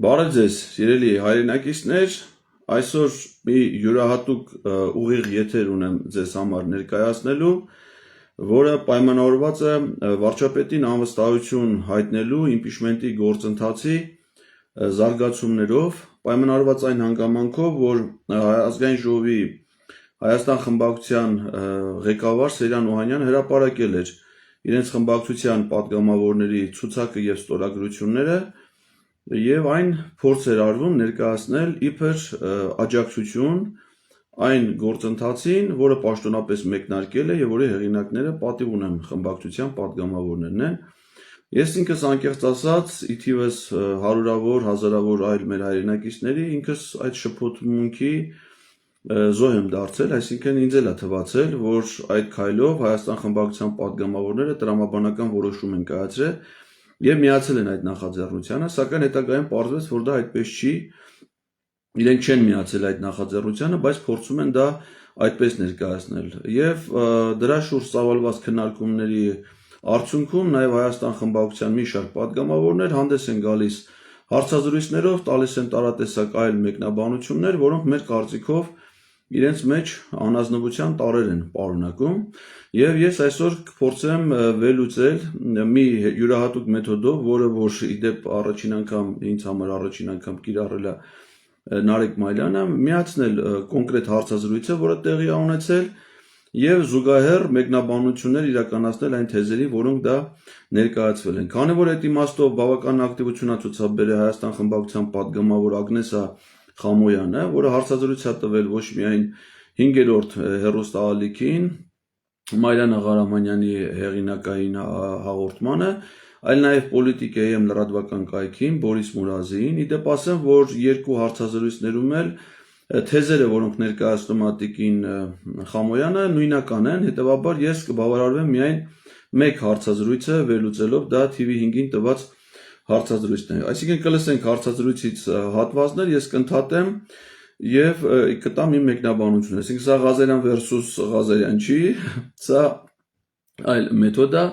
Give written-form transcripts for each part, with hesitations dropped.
Բարև ձեզ, սիրելի հայրենակիցներ, այսօր մի յուրահատուկ ուղիղ եթեր ունեմ ձեզ համար ներկայացնելու, որը պայմանավորված է վարչապետին անվստահություն հայտնելու իմպիչմենտի գործընթացի զարգացումներով, պայմանավորված այն հանգամանքով, որ Ազգային ժողովի Հայաստան խմբակցության ղեկավար Սերյան Օհանյանը հրապարակել էր իրենց խմբակցության պատգամավորների ցուցակը եւ ստորագրությունները Եվ այն փորձ էր արվում ներկայացնել իբր աջակցություն այն գործընթացին, որը պաշտոնապես մեկնարկել է եւ որի հեղինակները պատիվ ունեն խմբակցության падգամավորներն են։ Ես ինքս անկեղծ ասած, ի թիվս հարյուրավոր, հազարավոր այլ մեր հայրենակիցների, ինքս այդ շփոթմունքի զոհ եմ դարձել, այսինքն ինձ էլ է թվացել, որ այդ քայլով Հայաստան խմբակցության падգամավորները տրամաբանական որոշում են կայացրել Եվ միացել են այդ նախաձեռնությանը, սակայն հետագայում պարզվեց, որ դա այդպես չի, իրենք չեն միացել այդ նախաձեռնությանը, բայց փորձում են դա այդպես ներկայացնել։ Եվ դրա շուրջ ծավալված քննարկումների արդյունքում նաև Հայաստան խմբակցության մի շարք падգամավորներ հանդես են գալիս հարցազրույցներով, տալիս են տարատեսակ այլ մեկնաբանություններ, որոնք մեր կարծիքով իրենց մեջ անազնվության տարեր են պարունակում եւ ես այսօր կփորձեմ վերլուծել մի յուրահատուկ մեթոդով, որը որ իդեպ առաջին անգամ ինձ համար առաջին անգամ կիրառել է Նարեկ Մայլյանը, միացնել կոնկրետ հարցազրույցը, որը տեղի է ունեցել եւ զուգահեռ մեկնաբանություններ իրականացնել այն թեզերի, որոնք դա ներկայացվել են։ Քանի որ այդ իմաստով բավական ակտիվություն է ցուցաբերել Հայաստան խմբակցության падգամավոր Ագնեսա Խամոյանը, որը հարցազրույց է տվել ոչ միայն 5-րդ հեռուստաալիքին Մարիաննա Ղարամանյանի հեղինակային հաղորդմանը, այլ նաև Պոլիտիկայեմ լրատվական կայքին Բորիս Մուրազիին, իդեպ ասեմ, որ երկու հարցազրույցներում էլ թեզերը, որոնք ներկայացնում է Տիկին Խամոյանը, նույնական են, հետևաբար ես կբավարարվեմ միայն մեկ հարցազրույցը վերլուծելով դա TV5-ին տված հարցազրույցն է։ Այսինքն կլսենք հարցազրույցից հատվածներ, ես կընդհատեմ եւ կտամ իմ մեկնաբանությունը։ Այսինքն սա Ղազարյան versus Ղազարյան չի, սա այլ մեթոդ է։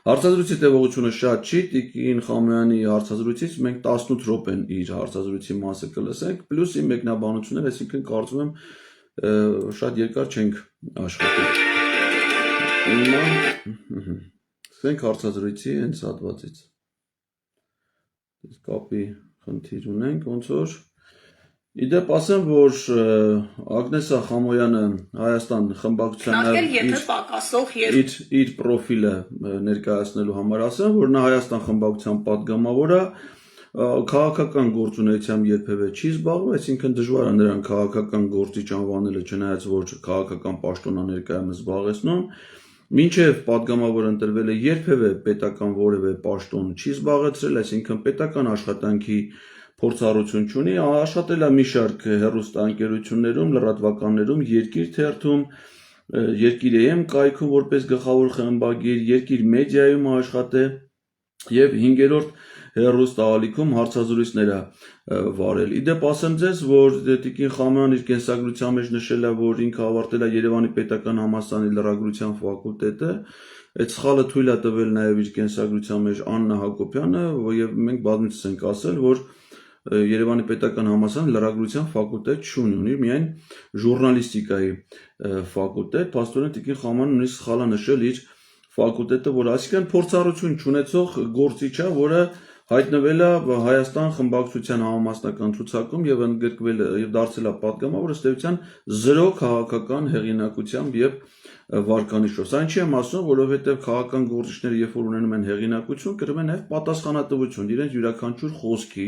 Հարցազրույցի տևողությունը շատ չի, Տիկին Խամոյանի հարցազրույցից մենք 18 րոպեն իր հարցազրույցի մասը կլսենք, պլյուս իմ մեկնաբանությունները, այսինքն կարծում եմ շատ երկար չենք աշխատել։ Սկսենք հարցազրույցի հենց հատվածից։ Կապի խնդիր ունենք, ոնց որ իդեպ ասեմ, որ Ագնեսա Խամոյանը Հայաստան խմբակցության իր պրոֆիլը ներկայացնելու համար ասեմ, որ նա Հայաստան խմբակցության падգամավորը քաղաքական գործունեությամբ երբևէ չի զբաղվում, այսինքն դժվար է նրան քաղաքական գործիչ անվանելը, չնայած որ քաղաքական պաշտոն է ներկայումս զբաղեցնում Մինչև падգամավոր ընտրվել է երբևէ պետական որևէ պաշտոն չի զբաղեցրել, այսինքն պետական աշխատանքի փորձառություն չունի, աշխատել է մի շարք հեռուստաընկերություններում, լրատվականներում, Երկիր թերթում, Երկիր.am կայքում որպես գլխավոր խմբագիր, Երկիր մեդիայում աշխատել եւ 5-րդ հեռուստաալիքում հարցազրույցներ է վարել։ Իդեպ ասեմ ձեզ, որ Տիկին Խամոյանը իր կենսագրության մեջ նշել է, որ ինքը ավարտել է Երևանի պետական համալսարանի լրագրության ֆակուլտետը, այդ սխալը թույլ է տվել նաև իր կենսագրության մեջ Աննա Հակոբյանը, եւ մենք բազմիցս ենք ասել, որ Երևանի պետական համալսարանը լրագրության ֆակուլտետ չունի, ունի միայն ժուրնալիստիկայի ֆակուլտետ, փաստորեն Տիկին Խամոյանը նույնիսկ սխալ է նշել իր ֆակուլտետը, որ այսինքն փորձառություն չունեցող գործիչ է, որը հայտնվել է Հայաստան խմբակցության համամասնական ցուցակում եւ ընդգրկվել եւ դարձել է падգամավոր ըստ էության 0 քաղաքական հեղինակությամբ եւ վարկանիշով։ Սա ինչի եմ ասում, որովհետեւ քաղաքական գործիչները երբ որ ունենում են հեղինակություն, կրում են նաեւ պատասխանատվություն իրենց յուրաքանչյուր խոսքի,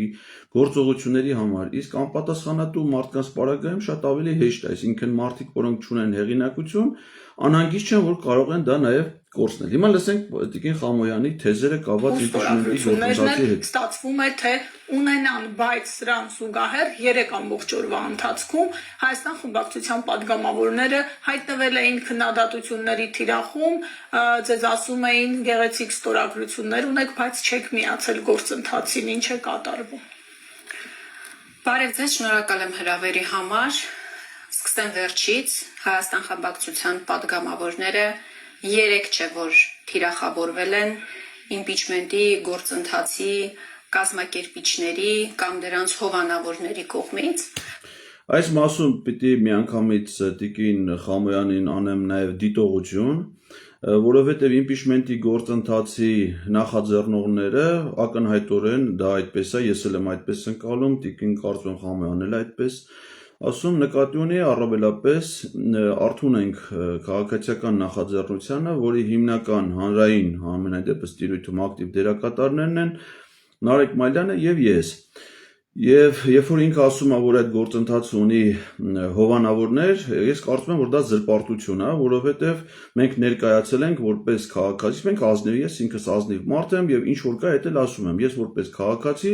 գործողությունների համար, իսկ անպատասխանատու մարդկանց պարագայում շատ ավելի հեշտ է, այսինքն մարդիկ, որոնք չունեն հեղինակություն, անհանգիստ չեն, որ կարող են դա նաեւ կորցնել։ Հիմա լսենք Տիկին Խամոյանի թեզերը կապված իմպիչմենտի գործընթացի հետ։ Ստացվում է, թե ունենան, բայց սրան զուգահեռ 3 ամբողջ օրվա ընթացքում Հայաստան խմբակցության падգամավորները հայտնվել էին քննադատությունների թիրախում, ձեզ ասում էին գեղեցիկ ստորագրություններ ունեք, բայց չեք միացել գործընթացին, ինչ է կատարվում։ Բարև ձեզ, շնորհակալ եմ հրավերի համար։ Սկսեմ վերջից, Հայաստան խմբակցության падգամավորները 3 չէ, որ թիրախավորվել են իմպիչմենտի գործընթացի կազմակերպիչների կամ դրանց հովանավորների կողմից։ Այս մասում պիտի միանգամից տիկին Խամոյանին անեմ նաև դիտողություն, որովհետև իմպիչմենտի գործընթացի նախաձեռնողները ակնհայտորեն դա այդպես է, ես էլ եմ այդպես ընկալում, տիկին կարծում եմ Խամոյանն էլ այդպես ասում, նկատի ունի առավելապես արթուն ենք քաղաքացիական նախաձեռնությանը, որի հիմնական հանրային ամենայն դեպս տիրույթում ակտիվ դերակատարներն են Նարեկ Մալյանը եւ ես։ Եվ երբ որ ինքը ասում է, որ այդ գործընթացը ունի հովանավորներ, ես կարծում եմ, որ դա զրպարտություն է, որովհետև մենք ներկայացել ենք որպես քաղաքացի, մենք ազնիվ, ես ինքս ազնիվ մարդ եմ եւ ինչ որ կա, այդ էլ ասում եմ, ես որպես քաղաքացի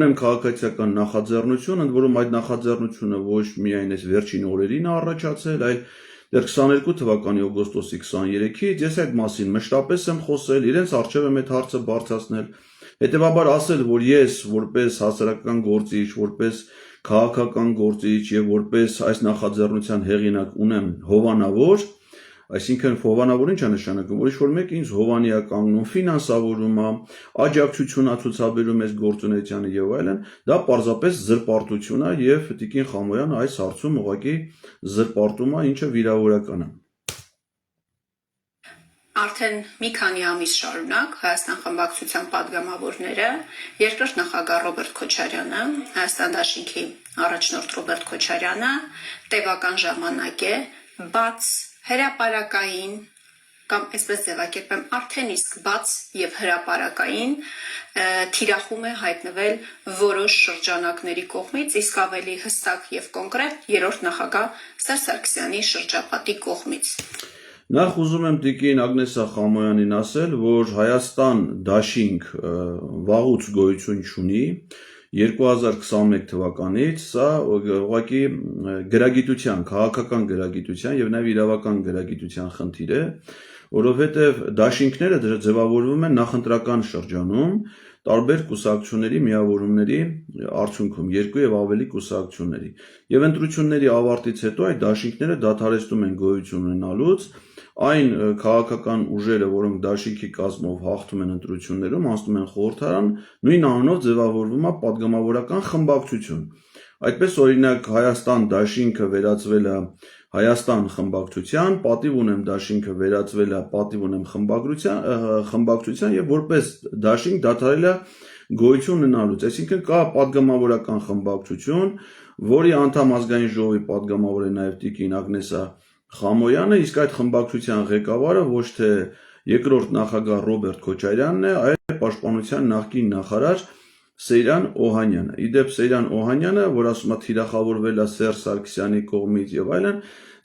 ունեմ քաղաքացիական նախաձեռնություն, ընդ որում այդ նախաձեռնությունը ոչ միայն այս վերջին օրերին է առաջացել, այլ դեռ 22 թվականի օգոստոսի 23-ից ես այդ մասին մշտապես եմ խոսել, իրենց առջև եմ այդ հարցը բարձրացնել։ Հետևաբար ասել, որ ես որպես հասարակական գործիչ, որպես քաղաքական գործիչ եւ որպես այս նախաձեռնության հեղինակ ունեմ հովանավոր, այսինքն հովանավորը ինչ է նշանակում, որ ինչ-որ մեկ ինձ հովանի է կանգնում, ֆինանսավորում է, աջակցություն է ցուցաբերում այս գործունեությանը եւ այլն, դա պարզապես զրպարտություն է եւ տիկին Խամոյանը այս հարցում ուղղակի զրպարտում է, ինչը վիրավորական է։ Արդեն մի քանի ամիս շարունակ Հայաստան խմբակցության падգամավորները, երկրորդ նախագահ Ռոբերտ Քոչարյանը, Հայաստան դաշինքի առաջնորդ Ռոբերտ Քոչարյանը տևական ժամանակ է բաց հրապարակային կամ այսպես ձևակերպեմ արդեն իսկ բաց եւ հրապարակային թիրախում է հայտնվել որոշ շրջանակների կողմից, իսկ ավելի հստակ եւ կոնկրետ երրորդ նախագահ Սերժ Սարգսյանի շրջապատի կողմից։ Նախ ուզում եմ տիկին Ագնեսա Խամոյանին ասել, որ Հայաստան դաշինք վաղուց գոյություն չունի, 2021 թվականից սա ուղղակի գրագիտության, քաղաքական գրագիտության եւ նաեւ իրավական գրագիտության խնդիր է, որովհետեւ դաշինքները ձևավորվում են նախընտրական շրջանում տարբեր կուսակցությունների միավորումների արդյունքում, երկու եւ ավելի կուսակցությունների։ Եվ ընտրությունների ավարտից հետո այդ դաշինքները դադարեցնում են գոյություն ունենալուց, այն քաղաքական ուժերը, որոնք դաշինքի կազմով հաղթում են ընտրություններում, անցնում են խորհրդարան, նույն անունով ձևավորվում է падգամավորական խմբակցություն։ Այդպես օրինակ Հայաստան դաշինքը վերածվել է Հայաստան խմբակցության, պատիվ ունեմ դաշինքը վերածվել է պատիվ ունեմ խմբակցության եւ որպես դաշինք դադարել է գոյություն ունենալուց, այսինքն կա падգամավորական խմբակցություն, որի անդամ ազգային ժողովի падգամավոր է նաեւ տիկին Ագնեսա Խամոյանը, իսկ այդ խմբակցության ղեկավարը ոչ թե երկրորդ նախագահ Ռոբերտ Քոչարյանն է, այլ պաշտպանության նախկին նախարար Սեյրան Օհանյանը։ Իդեպ Սեյրան Օհանյանը, որ ասում է թիրախավորվել է Սերժ Սարգսյանի կողմից եւ այլն,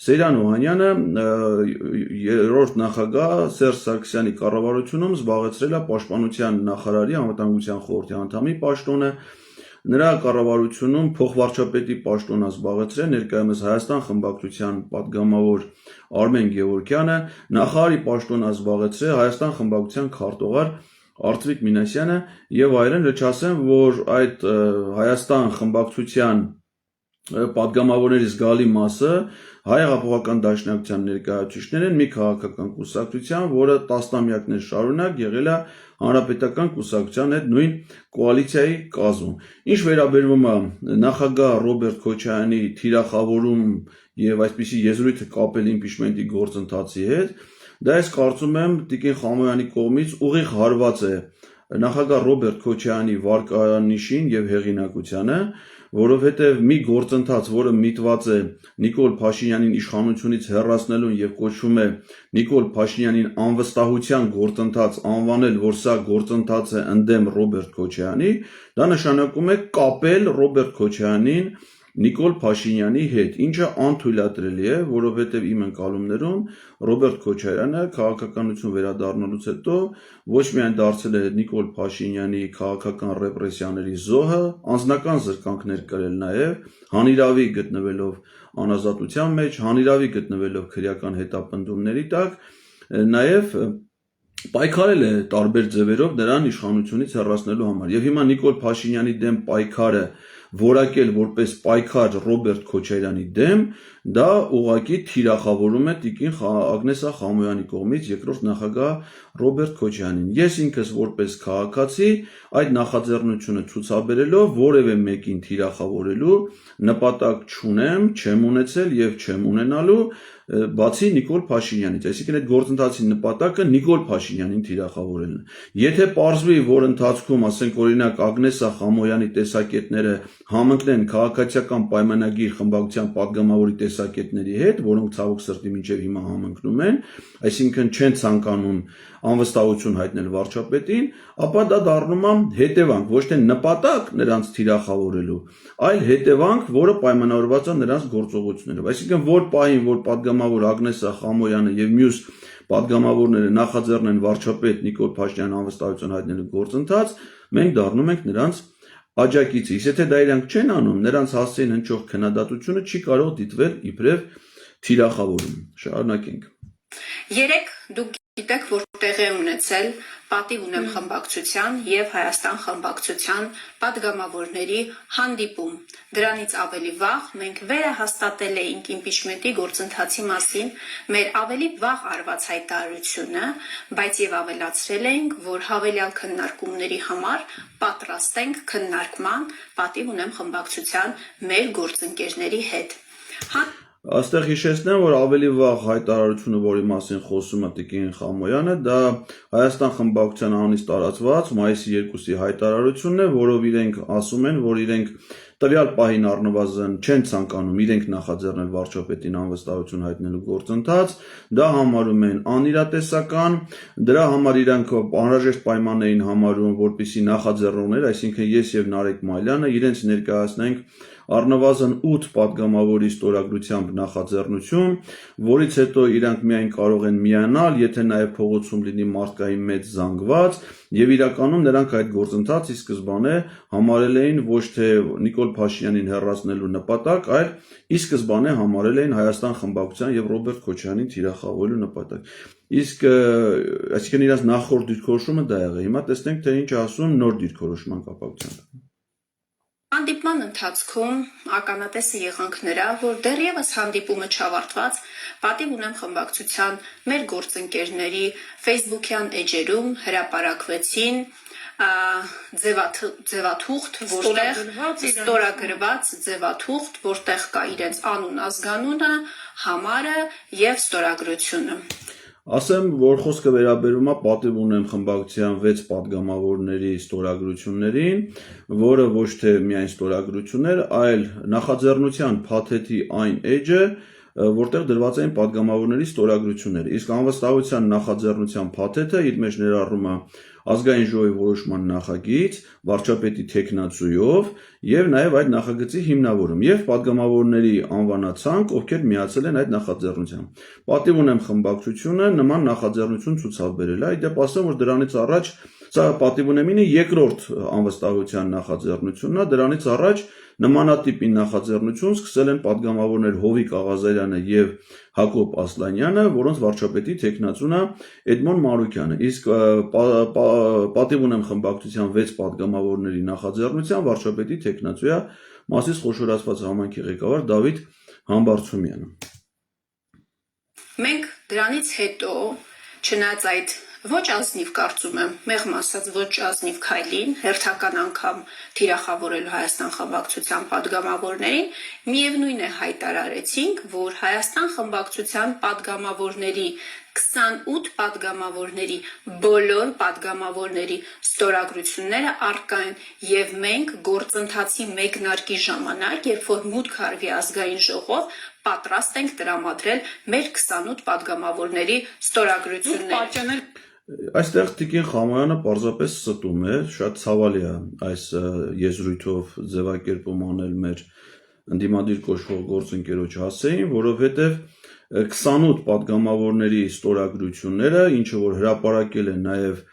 Սեյրան Օհանյանը երրորդ նախագահ Սերժ Սարգսյանի կառավարությունում զբաղեցրել է պաշտպանության նախարարի անվտանգության խորհրդի անդամի պաշտոնը, նրա կառավարությունում փոխվարչապետի պաշտոնը զբաղեցրել ներկայումս Հայաստան խմբակցության падգամավոր Արմեն Գևորգյանը, նախարարի պաշտոնը զբաղեցրել Հայաստան խմբակցության քարտուղար Արծվիկ Մինասյանը եւ այլն, չասեմ, որ այդ Հայաստան խմբակցության падգամավորների զգալի մասը Հայ հեղափոխական դաշնակցության ներկայացուցիչներ են մի քաղաքական կուսակցության, որը տասնամյակներ շարունակ եղել է հանրապետական կուսակցության հետ նույն կոալիցիայի կազմում։ Ինչ վերաբերվում է նախագահ Ռոբերտ Քոչարյանի թիրախավորում եւ այսպիսի եզրույթը կապել իմպիչմենտի գործընթացի հետ, դա ես կարծում եմ տիկին Խամոյանի կողմից ուղիղ հարված է նախագահ Ռոբերտ Քոչարյանի վարկանիշին եւ հեղինակությանը, որովհետև մի գործընթաց, որը միտված է Նիկոլ Փաշինյանին իշխանությունից հեռացնելուն եւ կոչվում է Նիկոլ Փաշինյանին անվստահության գործընթաց անվանել, որ սա գործընթաց է ընդդեմ Ռոբերտ Քոչարյանի, դա նշանակում է կապել Ռոբերտ Քոչարյանին Նիկոլ Փաշինյանի հետ, ինչը անթույլատրելի է, որովհետև իմ ընկալումներում Ռոբերտ Քոչարյանը քաղաքականություն վերադառնալուց հետո ոչ միայն դարձել է Նիկոլ Փաշինյանի քաղաքական ռեպրեսիաների զոհը, անձնական զրկանքներ կրել նաև, հանիրավի գտնվելով անազատության մեջ, հանիրավի գտնվելով քրեական հետապնդումների տակ, նաև պայքարել է տարբեր ձևերով նրան իշխանությունից հեռացնելու համար։ Եվ հիմա Նիկոլ Փաշինյանի դեմ պայքարը որակել որպես պայքար Ռոբերտ Քոչարյանի դեմ, դա ուղղակի թիրախավորում է տիկին Ագնեսա Խամոյանի կողմից երկրորդ նախագահ Ռոբերտ Քոչարյանին։ Ես ինքս որպես քաղաքացի այդ նախաձեռնությունը ցուցաբերելով որևէ մեկին թիրախավորելու նպատակ չունեմ, չեմ ունեցել եւ չեմ ունենալու, բացի Նիկոլ Փաշինյանից, այսինքն այդ գործընթացի նպատակը Նիկոլ Փաշինյանին թիրախավորելն է։ Եթե պարզվի, որ ընթացքում, ասենք օրինակ Ագնեսա Խամոյանի տեսակետները համընկնեն քաղաքացիական պայմանագիր խմբակցության падգամավորի տեսակետների հետ, որոնք ցավոք սրտի մինչև հիմա համընկնում են, այսինքն չեն ցանկանում անվստահություն հայտնել վարչապետին, ապա դա դառնում է հետևանք, ոչ թե նպատակ նրանց թիրախավորելու, այլ հետևանք, որը պայմանավորված է նրանց գործողություններով։ Այսինքն որ պահին, որ падգամավոր Ագնեսա Խամոյանը եւ մյուս падգամավորները նախաձեռնեն վարչապետ Նիկոլ Փաշինյանին անվստահություն հայտնելու գործընթաց, մենք դառնում ենք նրանց աջակիցը։ Եթե դա իրանք չեն անում, նրանց հասցեին հնչող քննադատությունը չի կարող դիտվել իբրև թիրախավորում։ Շարունակենք։ Երեք դուք գիտեք, որ տեղի ունեցել պատիվ ունեմ խմբակցության եւ Հայաստան խմբակցության падգամավորների հանդիպում։ Դրանից ավելի վաղ մենք վերահաստատել էինք իմպիչմենտի գործընթացի մասին մեր ավելի վաղ արված հայտարարությունը, բայց եւ ավելացրել էինք, որ հավելյալ քննարկումների համար պատրաստ ենք քննարկման պատիվ ունեմ խմբակցության մեր գործընկերների հետ։ Այստեղ հիշեցնեմ, որ ավելի վաղ հայտարարությունը, որի մասին խոսում է Տիկին Խամոյանը, դա Հայաստան խմբակցության անունից տարածված մայիսի 2-ի հայտարարությունն է, որով իրենք ասում են, որ իրենք տվյալ պահին առնվազն չեն ցանկանում իրենք նախաձեռնել վարչապետին անվստահություն հայտնելու գործընթաց, դա համարում են անիրատեսական, դրա համար իրանք անհրաժեշտ պայման էին համարում, որպեսզի նախաձեռնողներ, այսինքն ես եւ Նարեկ Մալյանը իրենց ներկայացնենք առնվազն 8 падգամավորի ստորագրությամբ նախաձեռնություն, որից հետո իրանք միայն կարող են միանալ, եթե նաև փողոցում լինի մարդկային մեծ զանգված, եւ իրականում նրանք այդ գործընթացի սկզբանե համարել էին ոչ թե Նիկոլ Փաշինյանին հեռացնելու նպատակ, այլ ի սկզբանե համարել էին Հայաստան խմբակցության եւ Ռոբերտ Քոչարյանին թիրախավորելու նպատակ։ Իսկ այսինքն իրաց նախորդ դիրքորոշումը դա եղել։ Հիմա տեսնենք, թե ինչ ասում նոր դիրքորոշման կապակցությամբ։ Հանդիպման ընթացքում ականատեսը եղանք նրա, որ դեռևս հանդիպումը չավարտված պատիվ ունեմ խմբակցության մեր գործընկերների Facebook-յան էջերում հրապարակվեցին ձևաթուղթ, որտեղ ստորագրված ձևաթուղթ, որտեղ կա իրենց անուն, ազգանունը, համարը եւ ստորագրությունը։ Ասեմ, որ խոսքը վերաբերում է պատիվ ունեմ խմբակցության 6 падգամավորների ստորագրություններին, որը ոչ թե միայն ստորագրություն էր, այլ նախաձեռնության փաթեթի այն էջը, որտեղ դրված էին падգամավորների ստորագրությունները։ Իսկ անվստահության նախաձեռնության փաթեթը իր մեջ ներառում է ազգային ժողովի որոշման նախագիծ, վարչապետի թեկնածուով եւ նաեւ այդ նախագծի հիմնավորում եւ падգամավորների անվանացանք, ովքեր միացել են այդ նախաձեռնությամբ։ Պատիվ ունեմ խմբակցությունը նման նախաձեռնություն ցուցաբերել է, այդ դեպ ասեմ, որ դրանից առաջ սա պատիվ ունեմինը երկրորդ անվստահության նախաձեռնությունն է, դրանից առաջ նմանատիպի նախաձեռնություն սկսել են падգամավորներ Հովիկ Աղազարյանը եւ Հակոբ Ասլանյանը, որոնց վարչապետի թեկնածուն է Էդմոն Մանուկյանը, իսկ պատիվ ունեմ խմբակցության 6 падգամավորների նախաձեռնության վարչապետի թեկնածու է Մասիս խոշորացված համայնքի ղեկավար Դավիթ Համբարձումյանը։ Մենք դրանից հետո, չնայած այդ ոչ ազնիվ կարծում եմ, մեղմ ասած ոչ ազնիվ քայլին, հերթական անգամ թիրախավորելու Հայաստան խմբակցության падգամավորներին, միևնույն է հայտարարեցինք, որ Հայաստան խմբակցության падգամավորների 28 падգամավորների բոլոր падգամավորների ստորագրությունները առկա են եւ մենք գործընթացի մեկնարկի ժամանակ, երբ որ մուտք արվի ազգային ժողով, պատրաստ ենք տրամադրել մեր 28 падգամավորների ստորագրությունները։ Այստեղ Տիկին Խամոյանը պարզապես ստում է, շատ ցավալի է այս եզրույթով ձևակերպում անել մեր ընդդիմադիր կոչվող գործընկերոջ հասցեին, որովհետև 28 падգամավորների ստորագրությունները, ինչը որ հրապարակել է նաև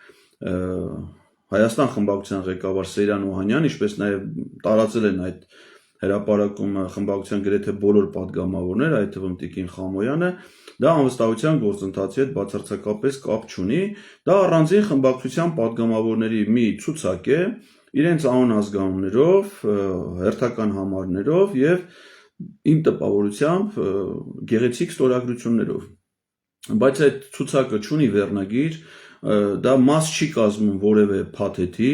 Հայաստան խմբակցության ղեկավար Սեյրան Օհանյան, ինչպես նաև տարածել են այդ հրապարակումը խմբակցության գրեթե բոլոր падգամավորները, այդ թվում Տիկին Խամոյանը, դա անվստահության գործընթացի հետ բացարձակապես կապ չունի, դա առանձին խմբակցության падգամավորների մի ցուցակ է, իրենց անուն ազգանուններով, հերթական համարներով եւ իմ տպավորությամբ գեղեցիկ ստորագրություններով, բայց այդ ցուցակը չունի վերնագիր, դա մաս չի կազմում որևէ փաթեթի,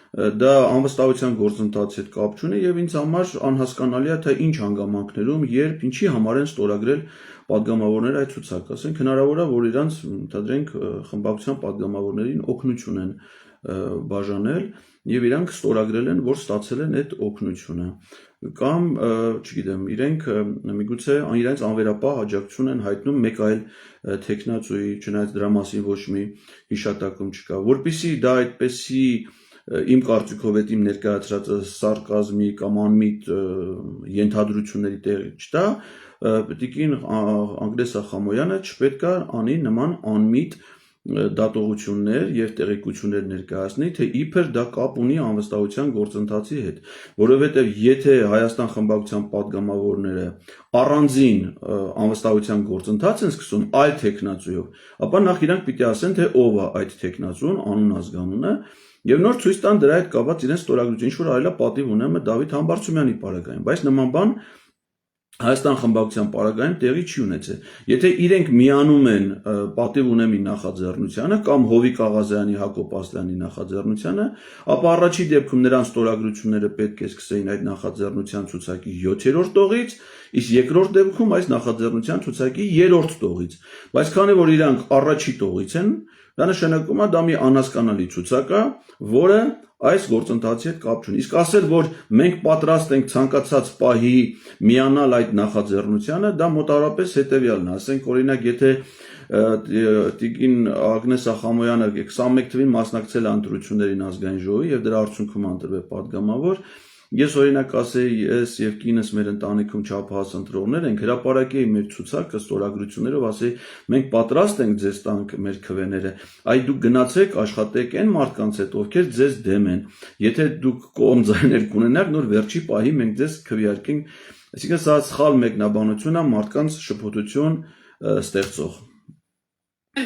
դա անվստահության գործընթացի հետ կապ չունի եւ ինձ համար անհասկանալի է թե ինչ հանգամանքներում, երբ, ինչի համար են ստորագրել падգամավորները այդ ցուցակը, ասենք հնարավոր է որ իրանց ընդհանրենք խմբակցության падգամավորներին օգնություն են բաժանել եւ իրանք ստորագրել են, որ ստացել են այդ օգնությունը կամ, չգիտեմ, իրենք միգուցե իրենց անվերապահ աջակցություն են հայտնում մեկ այլ տեխնացուի, չնայած դրա մասին ոչ մի հիշատակում չկա, որպեսզի դա այդպեսի իմ կարծիքով այդ իմ ներկայացրած սարկազմի կամ անմիտ ենթադրությունների տեղ չտա, տիկին Ագնես Ախամոյանը չպետք է անի նման անմիտ դատողություններ եւ տեղեկություններ ներկայացնի, թե իբր դա կապ ունի անվստահության գործընթացի հետ, որովհետեւ եթե Հայաստան խմբակցության падգամավորները առանձին անվստահության գործընթաց են սկսում այլ տեխնացուով, ապա նախ իրանք պիտի ասեն, թե ով է այդ տեխնացուն, անուն ազգանունը, եւ նոր ցույց տան դրա հետ կապված իրենց ստորագրություն, ինչ որ այլա պատիվ ունեմ Դավիթ Համբարձումյանի պարագայում, բայց նման բան Հայաստան խմբակցության պարագայում տեղի չի ունեցել։ Եթե իրենք միանում են պատիվ ունեմի նախաձեռնությանը կամ Հովիկ Աղազյանի, Հակոբ Ասլյանի նախաձեռնությանը, ապա առաջի դեպքում նրանց ստորագրությունները պետք է սկսեին այդ նախաձեռնության ցուցակի 7-րդ տողից, իսկ երկրորդ դեպքում այս նախաձեռնության ցուցակի 3-րդ տողից։ Բայց քանի որ իրանք առաջի տողից են, դա նշանակում է դա մի անհասկանալի ցուցակ է, որը այս գործընթացի հետ կապ չունի։ Իսկ ասել, որ մենք պատրաստ ենք ցանկացած պահի միանալ այդ նախաձեռնությանը, դա մոտավորապես հետևյալն է։ Ասենք օրինակ, եթե տիկին Ագնես Ախամոյանը 21 թվին մասնակցել է ընտրություններին ազգային ժողովի եւ դրա արդյունքում ընտրվել падգամավոր, ես օրինակ ասեի, ես եւ կինս մեր ընտանիքում չափահաս ընտրողներ ենք, հրապարակեի մեր ցուցակը ստորագրություններով, ասեի, մենք պատրաստ ենք ձեզ տանք մեր քվեները, այ դուք գնացեք աշխատեք այն մարդկանց հետ, ովքեր ձեզ դեմ են, եթե դուք կողմ ձայներ կունենաք, նոր վերջի պահի մենք ձեզ քվեարկենք, այսինքն սա սխալ մեկնաբանություն է մարդկանց շփոթություն ստեղծող։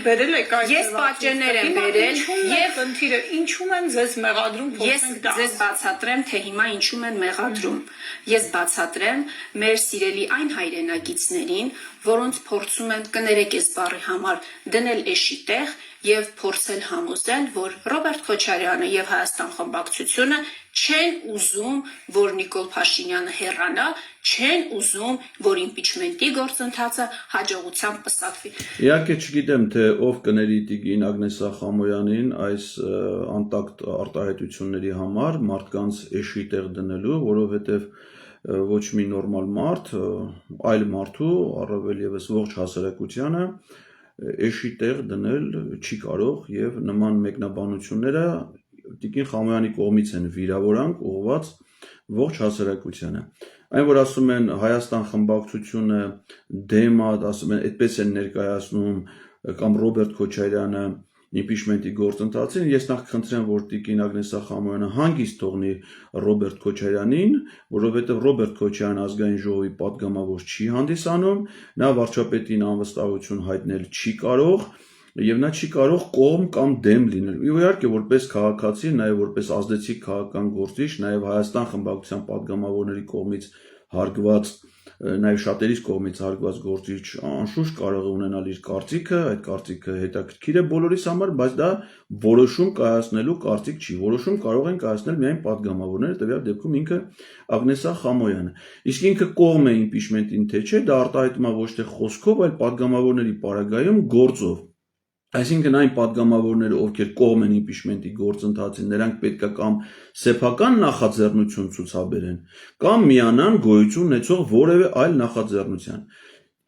Բերել եք այս Ես պատճեններ եմ բերել եւ խնդիրը ինչու են ձեզ մեղադրում Ես ձեզ բացատրեմ, թե հիմա ինչու են մեղադրում։ Ես բացատրեմ մեր սիրելի այն հայրենակիցներին, որոնց փորձում են կներեք այս բառի համար դնել էշի տեղ եւ փորձել համոզել, որ Ռոբերտ Քոչարյանը եւ Հայաստան խմբակցությունը չեն ուզում, որ Նիկոլ Փաշինյանը հեռանա, չեն ուզում, որ իմպիչմենտի գործընթացը հաջողությամբ պսակվի։ Իհարկե չգիտեմ, թե ով կների տիկին Ագնես Ախամոյանին այս անտակտ արտահայտությունների համար մարդկանց էշի տեղ դնելու, որովհետև ոչ մի նորմալ մարդ, այլ մարդու, առավել եւս ողջ հասարակությանը էշի տեղ դնել չի կարող եւ նման մեկնաբանությունները տիկին Խամոյանի կողմից են վիրավորանք ուղղված ողջ հասարակությանը։ Այն որ ասում են Հայաստան խմբակցությունը դեմ է, ասում են այդպես են ներկայացնում կամ Ռոբերտ Քոչարյանը իմպիչմենտի գործընթացին, ես նախ կխնդրեմ, որ տիկին Ագնես Ախամոյանը հանգիստ թողնի Ռոբերտ Քոչարյանին, որովհետև Ռոբերտ Քոչարյանը ազգային ժողովի падգամավոր չի հանդիսանում, նա վարչապետին անվստահություն հայտնել չի կարող եւ նա չի կարող կողմ կամ դեմ լինել։ Իհարկե որպես քաղաքացի, նաեւ որպես ազդեցիկ քաղաքական գործիչ, նաեւ Հայաստան խմբակցության падգամավորների կողմից հարգված, նաեւ շատերիս կողմից հարգված գործիչ անշուշտ կարող է ունենալ իր կարծիքը, այդ կարծիքը հետաքրքիր է բոլորիս համար, բայց դա որոշում կայացնելու կարծիք չի։ Որոշում կարող են կայացնել միայն падգամավորները, տվյալ դեպքում ինքը Ագնես Ախամոյանը։ Իսկ ինքը կողմ է իմպիչմենտին թե չէ, դա արտահայտում է ոչ թե խոսքով, այլ падգամավորների պարագայում գործով։ Այսինքն այն падգամավորները, ովքեր կողմ են իմպիչմենտի գործընթացին, նրանք պետք է կամ սեփական նախաձեռնություն ցուցաբերեն, կամ միանան գոյություն ունեցող որևէ այլ նախաձեռնության։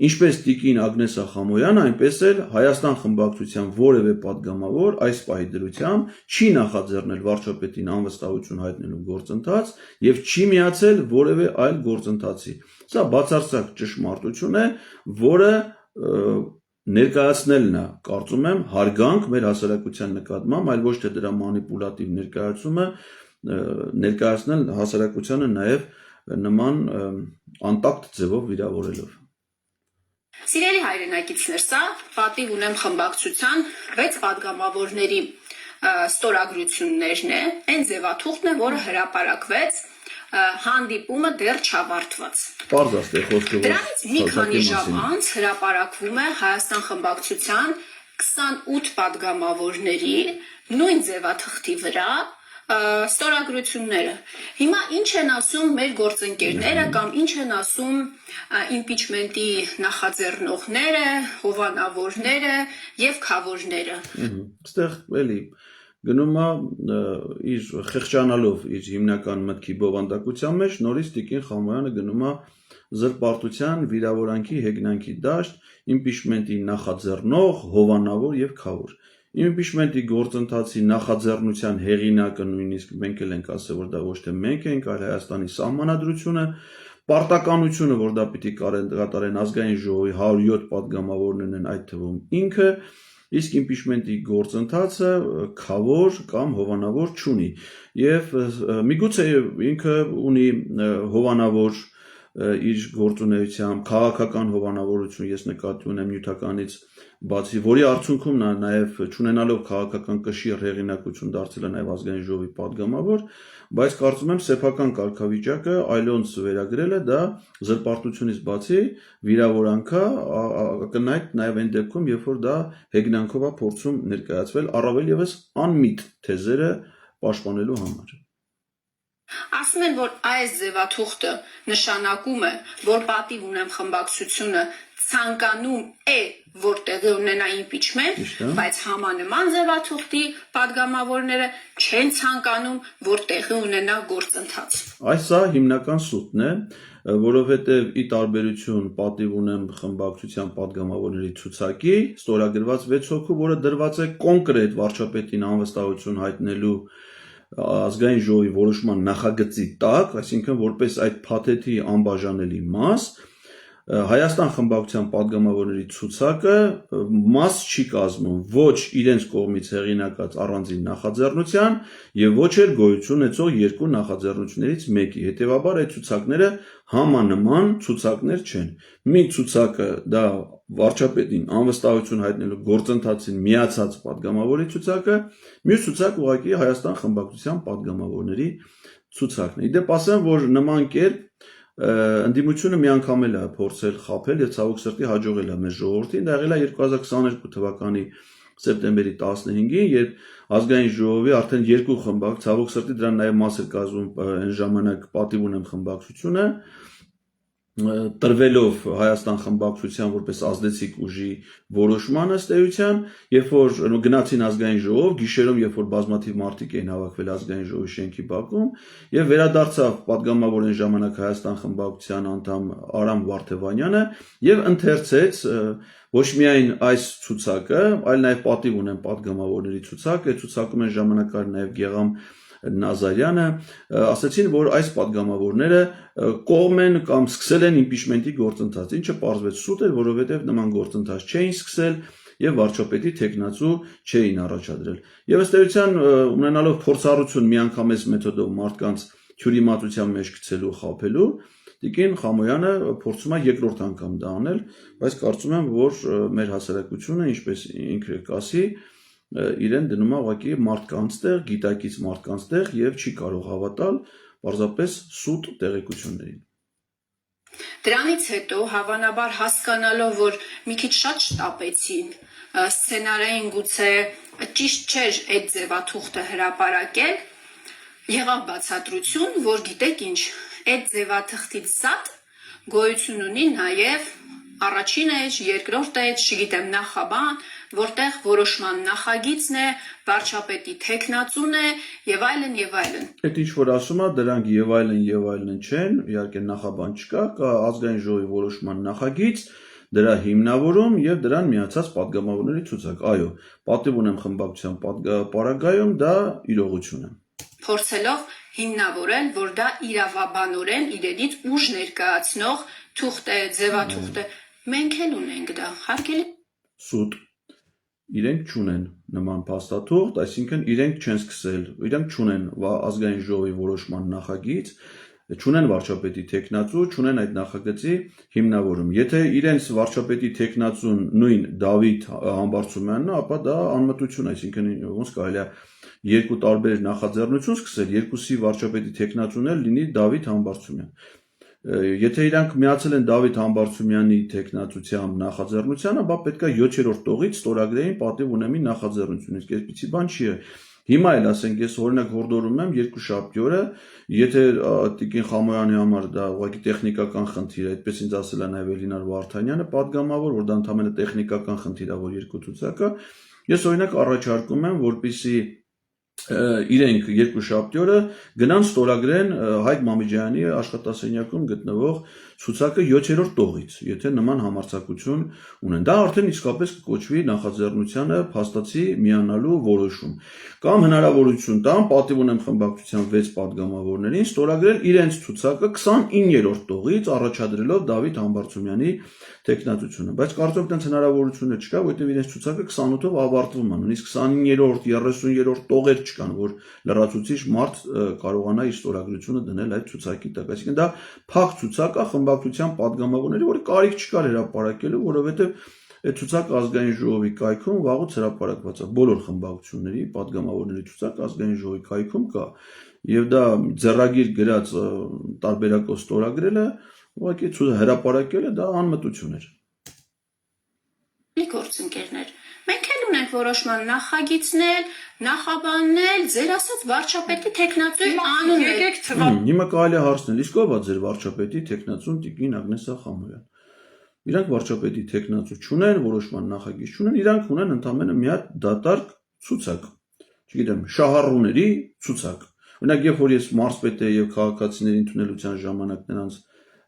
Ինչպես տիկին Ագնես Ախամոյանը, այնպես էլ Հայաստան խմբակցության որևէ падգամավոր այս պահի դրությամբ չի նախաձեռնել վարչապետին անվստահություն հայտնելու գործընթաց եւ չի միացել որևէ այլ գործընթացի։ Սա բացարձակ ճշմարտություն է, որը ներկայացնելն է, կարծում եմ, հարգանք մեր հասարակության նկատմամբ, այլ ոչ թե դրա մանիպուլատիվ ներկայացումը ներկայացնել հասարակությանը նաև նման անտակտ ձևով վիրավորելով։ Սիրելի հայրենակիցներ, սա պատիվ ունեմ խմբակցության 6 падգամավորների ստորագրություններն է, այն ձևաթուղթն է, որը հրապարակվեց հանդիպումը դեռ չավարտված։ Պարզ է խոսքը։ Դրանից մի քանի ժամ անց հրապարակվում է Հայաստան խմբակցության 28 падգամավորների նույն ձևաթղթի վրա ստորագրությունները։ Հիմա ինչ են ասում մեր գործընկերները կամ ինչ են ասում իմպիչմենտի նախաձեռնողները, հովանավորները եւ քավորները։ Այստեղ էլի գնում է իր խեղճանալով իր հիմնական մտքի բովանդակության մեջ, նորից Տիկին Խամոյանը գնում է զրպարտության, վիրավորանքի, հեգնանքի դաշտ, իմպիչմենտի նախաձեռնող, հովանավոր եւ քավոր։ Իմպիչմենտի գործընթացի նախաձեռնության հեղինակը նույնիսկ մենք էլ ենք ասել, որ դա ոչ թե մենք ենք, այլ Հայաստանի Սահմանադրությունը, պարտականությունը, որ դա պիտի կատարեն ազգային ժողովի 107 падգամավորներն են, այդ թվում ինքը, իսկ իմպիչմենտի գործընթացը քավոր կամ հովանավոր չունի։ Եվ միգուցե ինքը ունի հովանավոր իր գործունեությամբ, քաղաքական հովանավորություն, ես նկատի ունեմ նյութականից բացի, որի արդյունքում նա նաև չունենալով քաղաքական կշիռ հեղինակություն դարձել է նաև ազգային ժողովի падգամավոր, բայց կարծում եմ սեփական կարգավիճակը այլոնց վերագրել է դա զրպարտությունից բացի վիրավորանքա կնայք նաև այն դեպքում, երբ որ դա հեգնանքով է փորձում ներկայացվել առավել եւս անմիտ թեզերը պաշտպանելու համար։ Ասում են, որ այս ձևաթուղթը նշանակում է, որ պատիվ ունեմ խմբակցությունը ցանկանում է, որ տեղի ունենա իմպիչմենտ, բայց համանման ձևաթուղթի падգամավորները չեն ցանկանում, որ տեղի ունենա գործընթաց։ Այս սա հիմնական սուտն է, որովհետև ի տարբերություն պատիվ ունեմ խմբակցության падգամավորների ցուցակի, ստորագրված 6 հոգու, որը դրված է կոնկրետ վարչապետին անվստահություն հայտնելու ազգային ժողովի որոշման նախագծի տակ, այսինքն որպես այդ փաթեթի անբաժանելի մաս, Հայաստան խմբակցության падգամավորների ցուցակը մաս չի կազմում ոչ իրենց կողմից հեղինակած առանձին նախաձեռնության եւ ոչ էլ գոյություն ունեցող երկու նախաձեռնություններից մեկի։ Հետևաբար այդ ցուցակները համանման ցուցակներ չեն։ Մի ցուցակը դա վարչապետին անվստահություն հայտնելու գործընթացին միացած падգամավորի ցուցակը, մյուս ցուցակը ուղղակի Հայաստան խմբակցության падգամավորների ցուցակն է։ Իդեպ ասեմ, որ նման կերպ ընդդիմությունը մի անգամ էլ է փորձել խաբել եւ ցավոք սրտի հաջողել է մեր ժողովրդին, դա եղել է 2022 թվականի սեպտեմբերի 15-ին, երբ ազգային ժողովի արդեն երկու խմբակ, ցավոք սրտի դրան նաեւ մաս էր կազմում այն ժամանակ պատիվ ունեմ խմբակցությունը, տրվելով Հայաստան խմբակցության որպես ազդեցիկ ուժի որոշմանը ըստ էության, երբ որ գնացին ազգային ժողով, գիշերում երբ որ բազմաթիվ մարդիկ էին հավաքվել ազգային ժողովի շենքի բակում, եւ վերադարձավ падգամավոր այն ժամանակ Հայաստան խմբակցության անդամ Արամ Վարդևանյանը եւ ընթերցեց ոչ միայն այս ցուցակը, այլ նաեւ պատիվ ունեն падգամավորների ցուցակ, այդ ցուցակում այն ժամանակ կար նաեւ Գեգամ Նազարյանը, ասացին, որ այս падգամավորները կողմ են կամ սկսել են իմպիչմենտի գործընթաց, ինչը պարզվեց սուտ էր, որովհետև նման գործընթաց չէին սկսել եւ վարչապետի թեկնածու չէին առաջադրել։ Եվ ըստ էության ունենալով փորձառություն միանգամից մեթոդով մարդկանց թյուրիմացության մեջ գցելու, խաբելու, Տիկին Խամոյանը փորձում է երկրորդ անգամ դա անել, բայց կարծում եմ, որ մեր հասարակությունը, ինչպես ինքը կասի, իրեն դնում է ուղղակի մարդկանց տեղ, գիտակից մարդկանց տեղ եւ չի կարող հավատալ պարզապես սուտ տեղեկություններին։ Դրանից հետո հավանաբար հասկանալով, որ մի քիչ շատ շտապեցին, սցենարային գուցե ճիշտ չէր այդ ձևաթուղթը հրապարակել, եղավ բացատրություն, որ գիտեք ինչ, այդ ձևաթղթից զատ գոյություն ունի նաև առաջին էջ, երկրորդ էջ, չգիտեմ, նախաբան, որտեղ որոշման նախագիծն է, վարչապետի թեկնածուն է եւ այլն եւ այլն։ Այդ ինչ որ ասում է, դրանք եւ այլն չեն, իհարկե նախաբան չկա, կա ազգային ժողովի որոշման նախագիծ, դրա հիմնավորում եւ դրան միացած падգամավորների ցուցակ։ Այո, պատիվ ունեմ խմբակցության պարագայում դա իրողություն է։ Փորձելով հիմնավորել, որ դա իրավաբանորեն իրենից ուժ ներկայացնող թուղթ է, ձևաթուղթ է։ Մենք էլ ունենք դա, հարկելի։ Սուտ իրենք չունեն նման փաստաթուղթ, այսինքն իրենք չեն սկսել, իրենք չունեն ազգային ժողովի որոշման նախագիծ, չունեն վարչապետի թեկնածու, չունեն այդ նախագծի հիմնավորում։ Եթե իրենց վարչապետի թեկնածուն նույն Դավիթ Համբարձումյանն է, ապա դա անմտություն է, այսինքն ոնց կարելի է երկու տարբեր նախաձեռնություն սկսել, երկուսի վարչապետի թեկնածուն էլ լինի Դավիթ Համբարձումյան։ Եթե իրանք միացել են Դավիթ Համբարձումյանի տեխնացությամբ նախաձեռնությանը, բա պետք է 7-րդ տողից ստորագրեին պատիվ ունեմի նախաձեռնություն, իսկ այսպիսի բան չի է։ Հիմա էլ ասենք ես օրինակ հորդորում եմ երկուշաբթի օրը, եթե Տիկին Խամոյանի համար դա ուղղակի տեխնիկական խնդիր է, այդպես ինձ ասել է նաև Էլինար Վարդանյանը, падգամավոր, որ դա ընդհանրապես տեխնիկական խնդիր է, որ երկու ցուցակը, ես օրինակ առաջարկում եմ, որպեսզի իրենք երկուշաբթի օրը գնան ստորագրեն Հայկ Մամիջյանի աշխատասենյակում գտնվող ցուցակը 7-րդ տողից, եթե նման համարձակություն ունեն։ Դա արդեն իսկապես կկոչվի նախաձեռնությանը փաստացի միանալու որոշում։ Կամ հնարավորություն տան, պատիվ ունեմ խմբակցության 6 падգամավորներին ստորագրել իրենց ցուցակը 29-րդ տողից, առաջադրելով Դավիթ Համբարձումյանի տեխնացությունը, բայց կարծում եմ հնարավորությունը չկա, որովհետև իրենց ցուցակը 28-ով ավարտվում է, նույնիսկ 29-րդ, 30-րդ տողեր չկան, որ լրացուցիչ մարդ կարողանա իր ստորագրությունը դնել այդ ցուցակի տակ։ Այսինքն դա փակ ցուցակ է խմբակցության падգամավորների, որը կարիք չկար հրապարակելու, որովհետև այդ ցուցակը ազգային ժողովի կայքում վաղուց հրապարակված է, բոլոր խմբակցությունների падգամավորների ցուցակը ազգային ժողովի կայքում կա, եւ դա ձեռագիր գրած տարբերակով ստորագրելը ուղղակի հրապարակելը դա անմտություն էր։ Գործընկերներ, մենք էլ ունենք որոշման նախագիծներ, նախաբաններ, ձեր ասած վարչապետի տեխնացուի անունը։ Եկեք թվա։ Հիմա կարելի է հարցնել, իսկ ով է ձեր վարչապետի տեխնացուն Տիկին Ագնեսա Խամոյան։ Իրանք վարչապետի տեխնացու չունեն, որոշման նախագիծ չունեն, իրանք ունեն ընդամենը մի հատ դատարկ ցուցակ։ Չգիտեմ, շահառուների ցուցակ։ Օրինակ, երբ որ ես մարզպետ եի եւ քաղաքացիների ընդունելության ժամանակ նրանց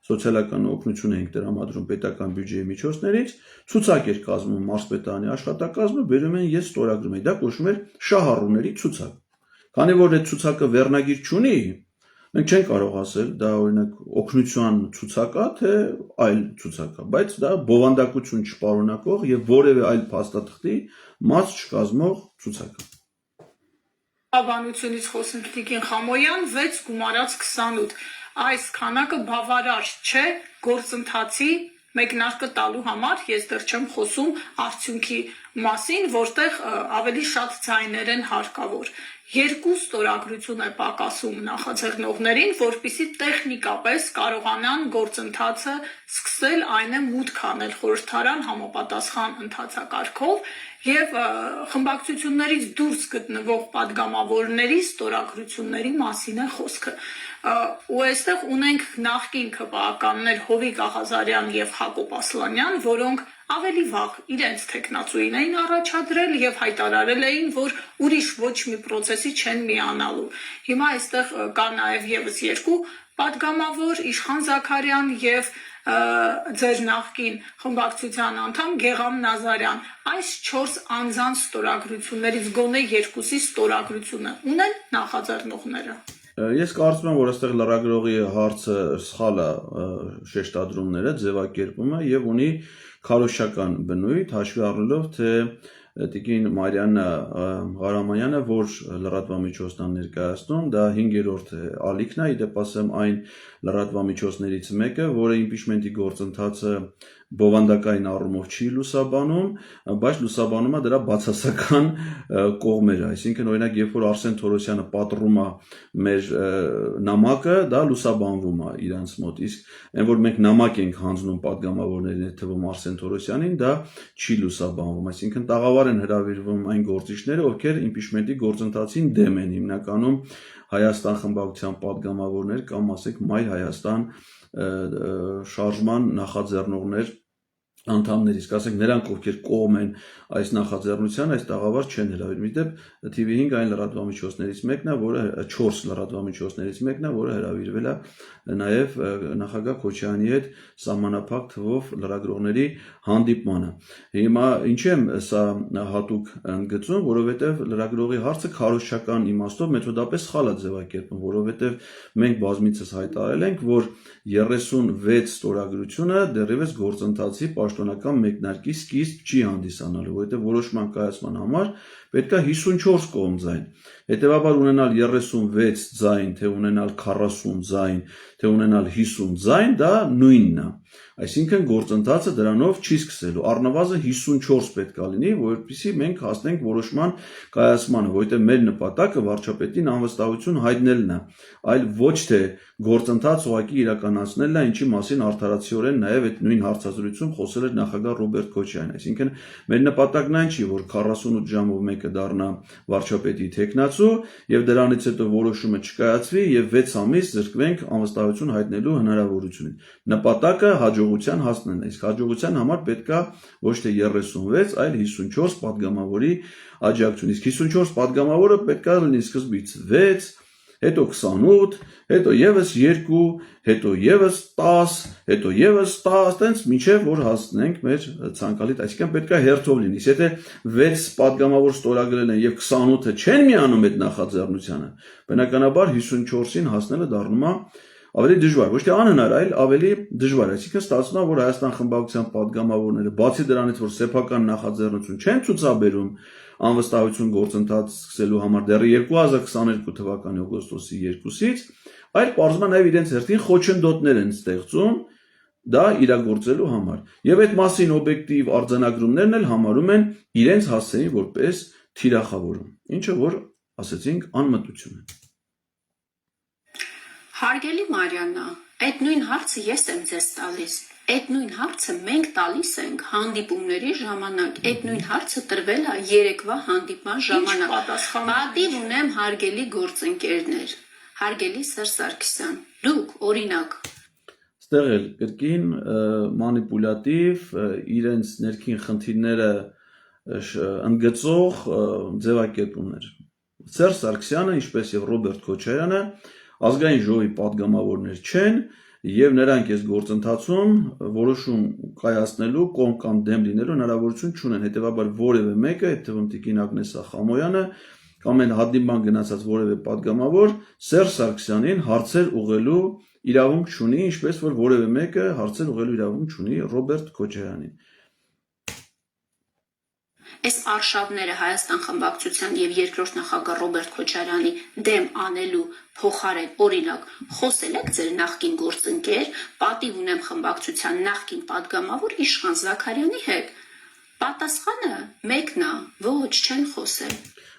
սոցիալական օգնություն էինք տրամադրում պետական բյուջեի միջոցներից, ցուցակ էր կազմում մարզպետարանի աշխատակազմը, բերում են ես ստորագրում էի, դա կոչվում էր շահառուների ցուցակ։ Քանի որ այդ ցուցակը վերնագիր չունի, մենք չենք կարող ասել դա օրինակ օգնության ցուցակ է, թե այլ ցուցակ է, բայց դա բովանդակություն չպարունակող եւ որևէ այլ փաստաթղթի մաս չկազմող ցուցակ է։ Հավանությունից խոսում Տիկին Խամոյան 6 գումարած 28 այս քանակը բավարար չէ գործընթացի մեկնարկը տալու համար, ես դեռ չեմ խոսում արդյունքի մասին, որտեղ ավելի շատ ձայներ են հարկավոր։ Երկու ստորագրություն է պակասում նախաձեռնողներին, որպեսզի տեխնիկապես կարողանան գործընթացը սկսել, այն է մուտք անել խորհրդարան համապատասխան ընթացակարգով եւ խմբակցություններից դուրս գտնվող падգամավորների ստորագրությունների մասին է խոսքը։ Ու այստեղ ունենք նախկին ԿՊԱ-ականներ Հովիկ Աղազարյան եւ Հակոբ Ասլանյան, որոնք ավելի վաղ իրենց տեխնացուին էին առաջադրել եւ հայտարարել էին, որ ուրիշ ոչ մի process-ի չեն միանալու։ Հիմա այստեղ կա նաեւ եւս երկու падգամավոր Իշխան Զաքարյան եւ ձեր նախկին խմբակցության անդամ Գեգամ Նազարյան։ Այս 4 անձանց ստորագրություններից գոնե երկուսի ստորագրությունը ունեն նախաձեռնողները։ Ես կարծում եմ, որ այստեղ լրագրողի հարցը սխալ է շեշտադրումները, ձևակերպումը եւ ունի քարոզչական բնույթ, հաշվի առնելով թե Տիկին Մարիաննա Ղարամանյանը, որ լրատվամիջոցն է ներկայացնում, դա 5-րդ ալիքն է, իդեպ ասեմ այն լրատվամիջոցներից մեկը, որը իմպիչմենտի գործընթացը բովանդակային առումով չի լուսաբանում, բայց լուսաբանում է դրա բացասական կողմերը, այսինքն օրինակ երբ որ Արսեն Թորոսյանը պատռում է մեր նամակը, դա լուսաբանվում է իրանց մոտ, իսկ այն որ մենք նամակ ենք հանձնում падգամավորներին, այդ թվում Արսեն Թորոսյանին, դա չի լուսաբանվում, այսինքն տաղավար են հրավիրվում այն գործիչները, ովքեր իմպիչմենտի գործընթացին դեմ են, հիմնականում Հայաստան խմբակցության падգամավորներ կամ ասենք Մայր Հայաստան շարժման նախաձեռնողներ անդամներ, իսկ ասենք նրանք ովքեր կողմ են այս նախաձեռնության, այս տաղավար չեն հրավիրում։ Իդեպ TV5 այն լրատվամիջոցներից մեկն է, որը 4 լրատվամիջոցներից մեկն է, որը հրավիրվել է նաև նախագահ Քոչարյանի հետ սահմանափակ թվով լրագրողների հանդիպմանը։ Հիմա ինչի եմ սա հատուկ ընդգծում, որովհետև լրագրողի հարցը քարոզչական իմաստով մեթոդապես սխալ է ձևակերպում, որովհետև մենք բազմիցս հայտարարել ենք, որ 36 ստորագրությունը դեռևս գործընթացի պաշտոնական մեկնարկի սկիզբ չի հանդիսանալու, որովհետև որոշման կայացման համար պետք է 54 կողմ ձայն։ Հետևաբար ունենալ 36 ձայն, թե ունենալ 40 ձայն, թե ունենալ 50 ձայն, դա նույնն է։ Այսինքն գործընթացը դրանով չի սկսելու, առնվազն 54 պետք է լինի, որպեսզի մենք հասնենք որոշման կայացմանը, որովհետև մեր նպատակը վարչապետին անվստահություն հայտնելն է, այլ ոչ թե գործընթաց ուղղակի իրականացնելն է, ինչի մասին արդարացիորեն նաև այդ նույն հարցազրույցում խոսել էր նախագահ Ռոբերտ Քոչարյանը։ Այսինքն մեր նպատակն այն չի, որ 48 ժամով մեկը դառնա վարչապետի թեկնածու եւ դրանից հետո որոշումը չկայացվի եւ 6 ամիս զրկվենք անվստահություն հայտնելու հնարավորությունից։ Նպատակը հաջողության հասնելն է, իսկ հաջողության համար պետքա ոչ թե 36, այլ 54 падգամավորի աջակցություն։ Իսկ 54 падգամավորը պետքա լինի սկզբից 6, հետո 28, հետո եւս 2, հետո եւս 10, հետո եւս 10, տենց մինչեւ որ հասնենք մեր ցանկալի, այսինքն պետքա հերթով լինի։ Իսկ եթե 6 падգամավոր ստորագրել են եւ 28-ը չեն միանում այդ նախաձեռնությանը, բնականաբար 54-ին հասնելը դառնում է ավելի դժվար, ոչ թե անհնար, այլ ավելի դժվար։ Այսինքն ստացվում է, որ Հայաստան խմբակցության падգամավորները, բացի դրանից, որ սեփական նախաձեռնություն չեն ցուցաբերում անվստահություն գործընթաց սկսելու համար դեռ 2022 թվականի օգոստոսի 2-ից, այլ պարզվում է նաև իրենց հերթին խոչընդոտներ են ստեղծում դա իրագործելու համար։ Եվ այդ մասին օբյեկտիվ արձանագրումներն էլ համարում են իրենց հասցեին որպես թիրախավորում, ինչը որ ասեցինք անմտություն է։ Հարգելի Մարիաննա, այդ նույն հարցը ես եմ ձեզ տալիս։ Այդ նույն հարցը մենք տալիս ենք հանդիպումների ժամանակ։ Այդ նույն հարցը տրվել է երեկվա հանդիպման ժամանակ։ Պատիվ ունեմ հարգելի գործընկերներ, հարգելի Սերժ Սարգսյան, դուք օրինակ Ստեղ էլ կրկին մանիպուլատիվ իրենց ներքին խնդիրները ընդգծող ձևակերպումներ։ Սերժ Սարգսյանը, ինչպես եւ Ռոբերտ Քոչարյանը ազգային ժողովի падգամավորներ չեն եւ նրանք այս գործընթացում որոշում կայացնելու կողմ կամ դեմ լինելու հնարավորություն չունեն։ Հետևաբար որևէ մեկը, այդ թվում Տիկին Ագնես Խամոյանը կամ այն հանդիպման գնացած որևէ падգամավոր Սերժ Սարգսյանին հարցեր ուղղելու իրավունք չունի, ինչպես որ որևէ մեկը հարցեր ուղղելու իրավունք չունի Ռոբերտ Քոչարյանին։ Այս արշավները Հայաստան խմբակցության եւ երկրորդ նախագահ Ռոբերտ Քոչարյանի դեմ անելու փոխարեն օրինակ խոսել եք ձեր նախկին գործընկեր, պատիվ ունեմ խմբակցության նախկին падգամավոր Իշխան Զաքարյանի հետ։ Պատասխանը մեկն է, ոչ չեն խոսել։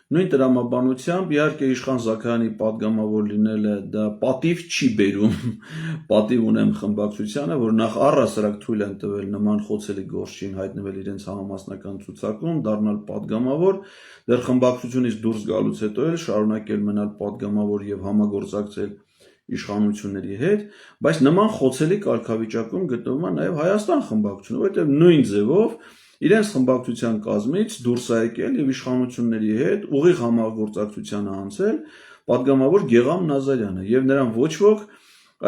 Նույն տրամաբանությամբ իհարկե Իշխան Զաքարյանի падգամավոր լինելը դա պատիվ չի բերում, պատիվ ունեմ խմբակցությանը, որ նախ առհասարակ թույլ են տվել նման խոցելի գործին հայտնվել իրենց համամասնական ցուցակում, դառնալ падգամավոր, դեռ խմբակցությունից դուրս գալուց հետո էլ շարունակել մնալ падգամավոր եւ համագործակցել իշխանությունների հետ, բայց նման խոցելի կարգավիճակում գտնվում է նաեւ Հայաստան խմբակցությունը, որովհետեւ նույն ձևով իրենց խմբակցության կազմից դուրս է եկել եւ իշխանությունների հետ ուղիղ համագործակցության անցել падգամավոր Գեգամ Նազարյանը եւ նրան ոչ ոք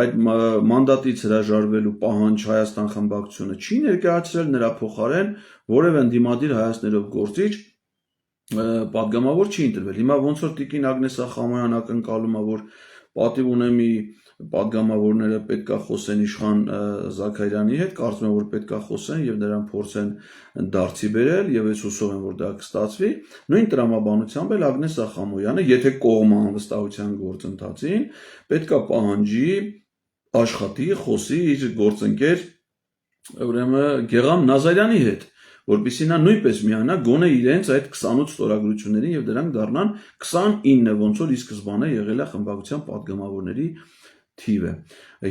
այդ մանդատից հրաժարվելու պահանջ Հայաստան խմբակցությունը չի ներկայացրել, նրա փոխարեն որևէ ընդդիմադիր հայացքներով գործիչ падգամավոր չի ընտրվել։ Հիմա ոնց որ Տիկին Ագնես Խամոյան ակնկալում է, որ պատիվ ունեմի падգամավորները պետքա խոսեն Իշխան Զաքարյանի հետ, կարծում եմ որ պետքա խոսեն եւ նրան փորձեն դարձի բերել եւ ես հուսով եմ որ դա կստացվի։ Նույն տրամաբանությամբ էլ Ագնես Խամոյանը, եթե կողմը անվստահության գործընթացին, պետքա պահանջի աշխատի, խոսի իր գործընկեր ուրեմն Գեգամ Նազարյանի հետ, որպեսզի նա նույնպես միանա գոնե իրենց այդ 28 ստորագրություններին եւ դրանք դառնան 29, ոնց որ ի սկզբանե եղել է խմբակցության падգամավորների թիվը։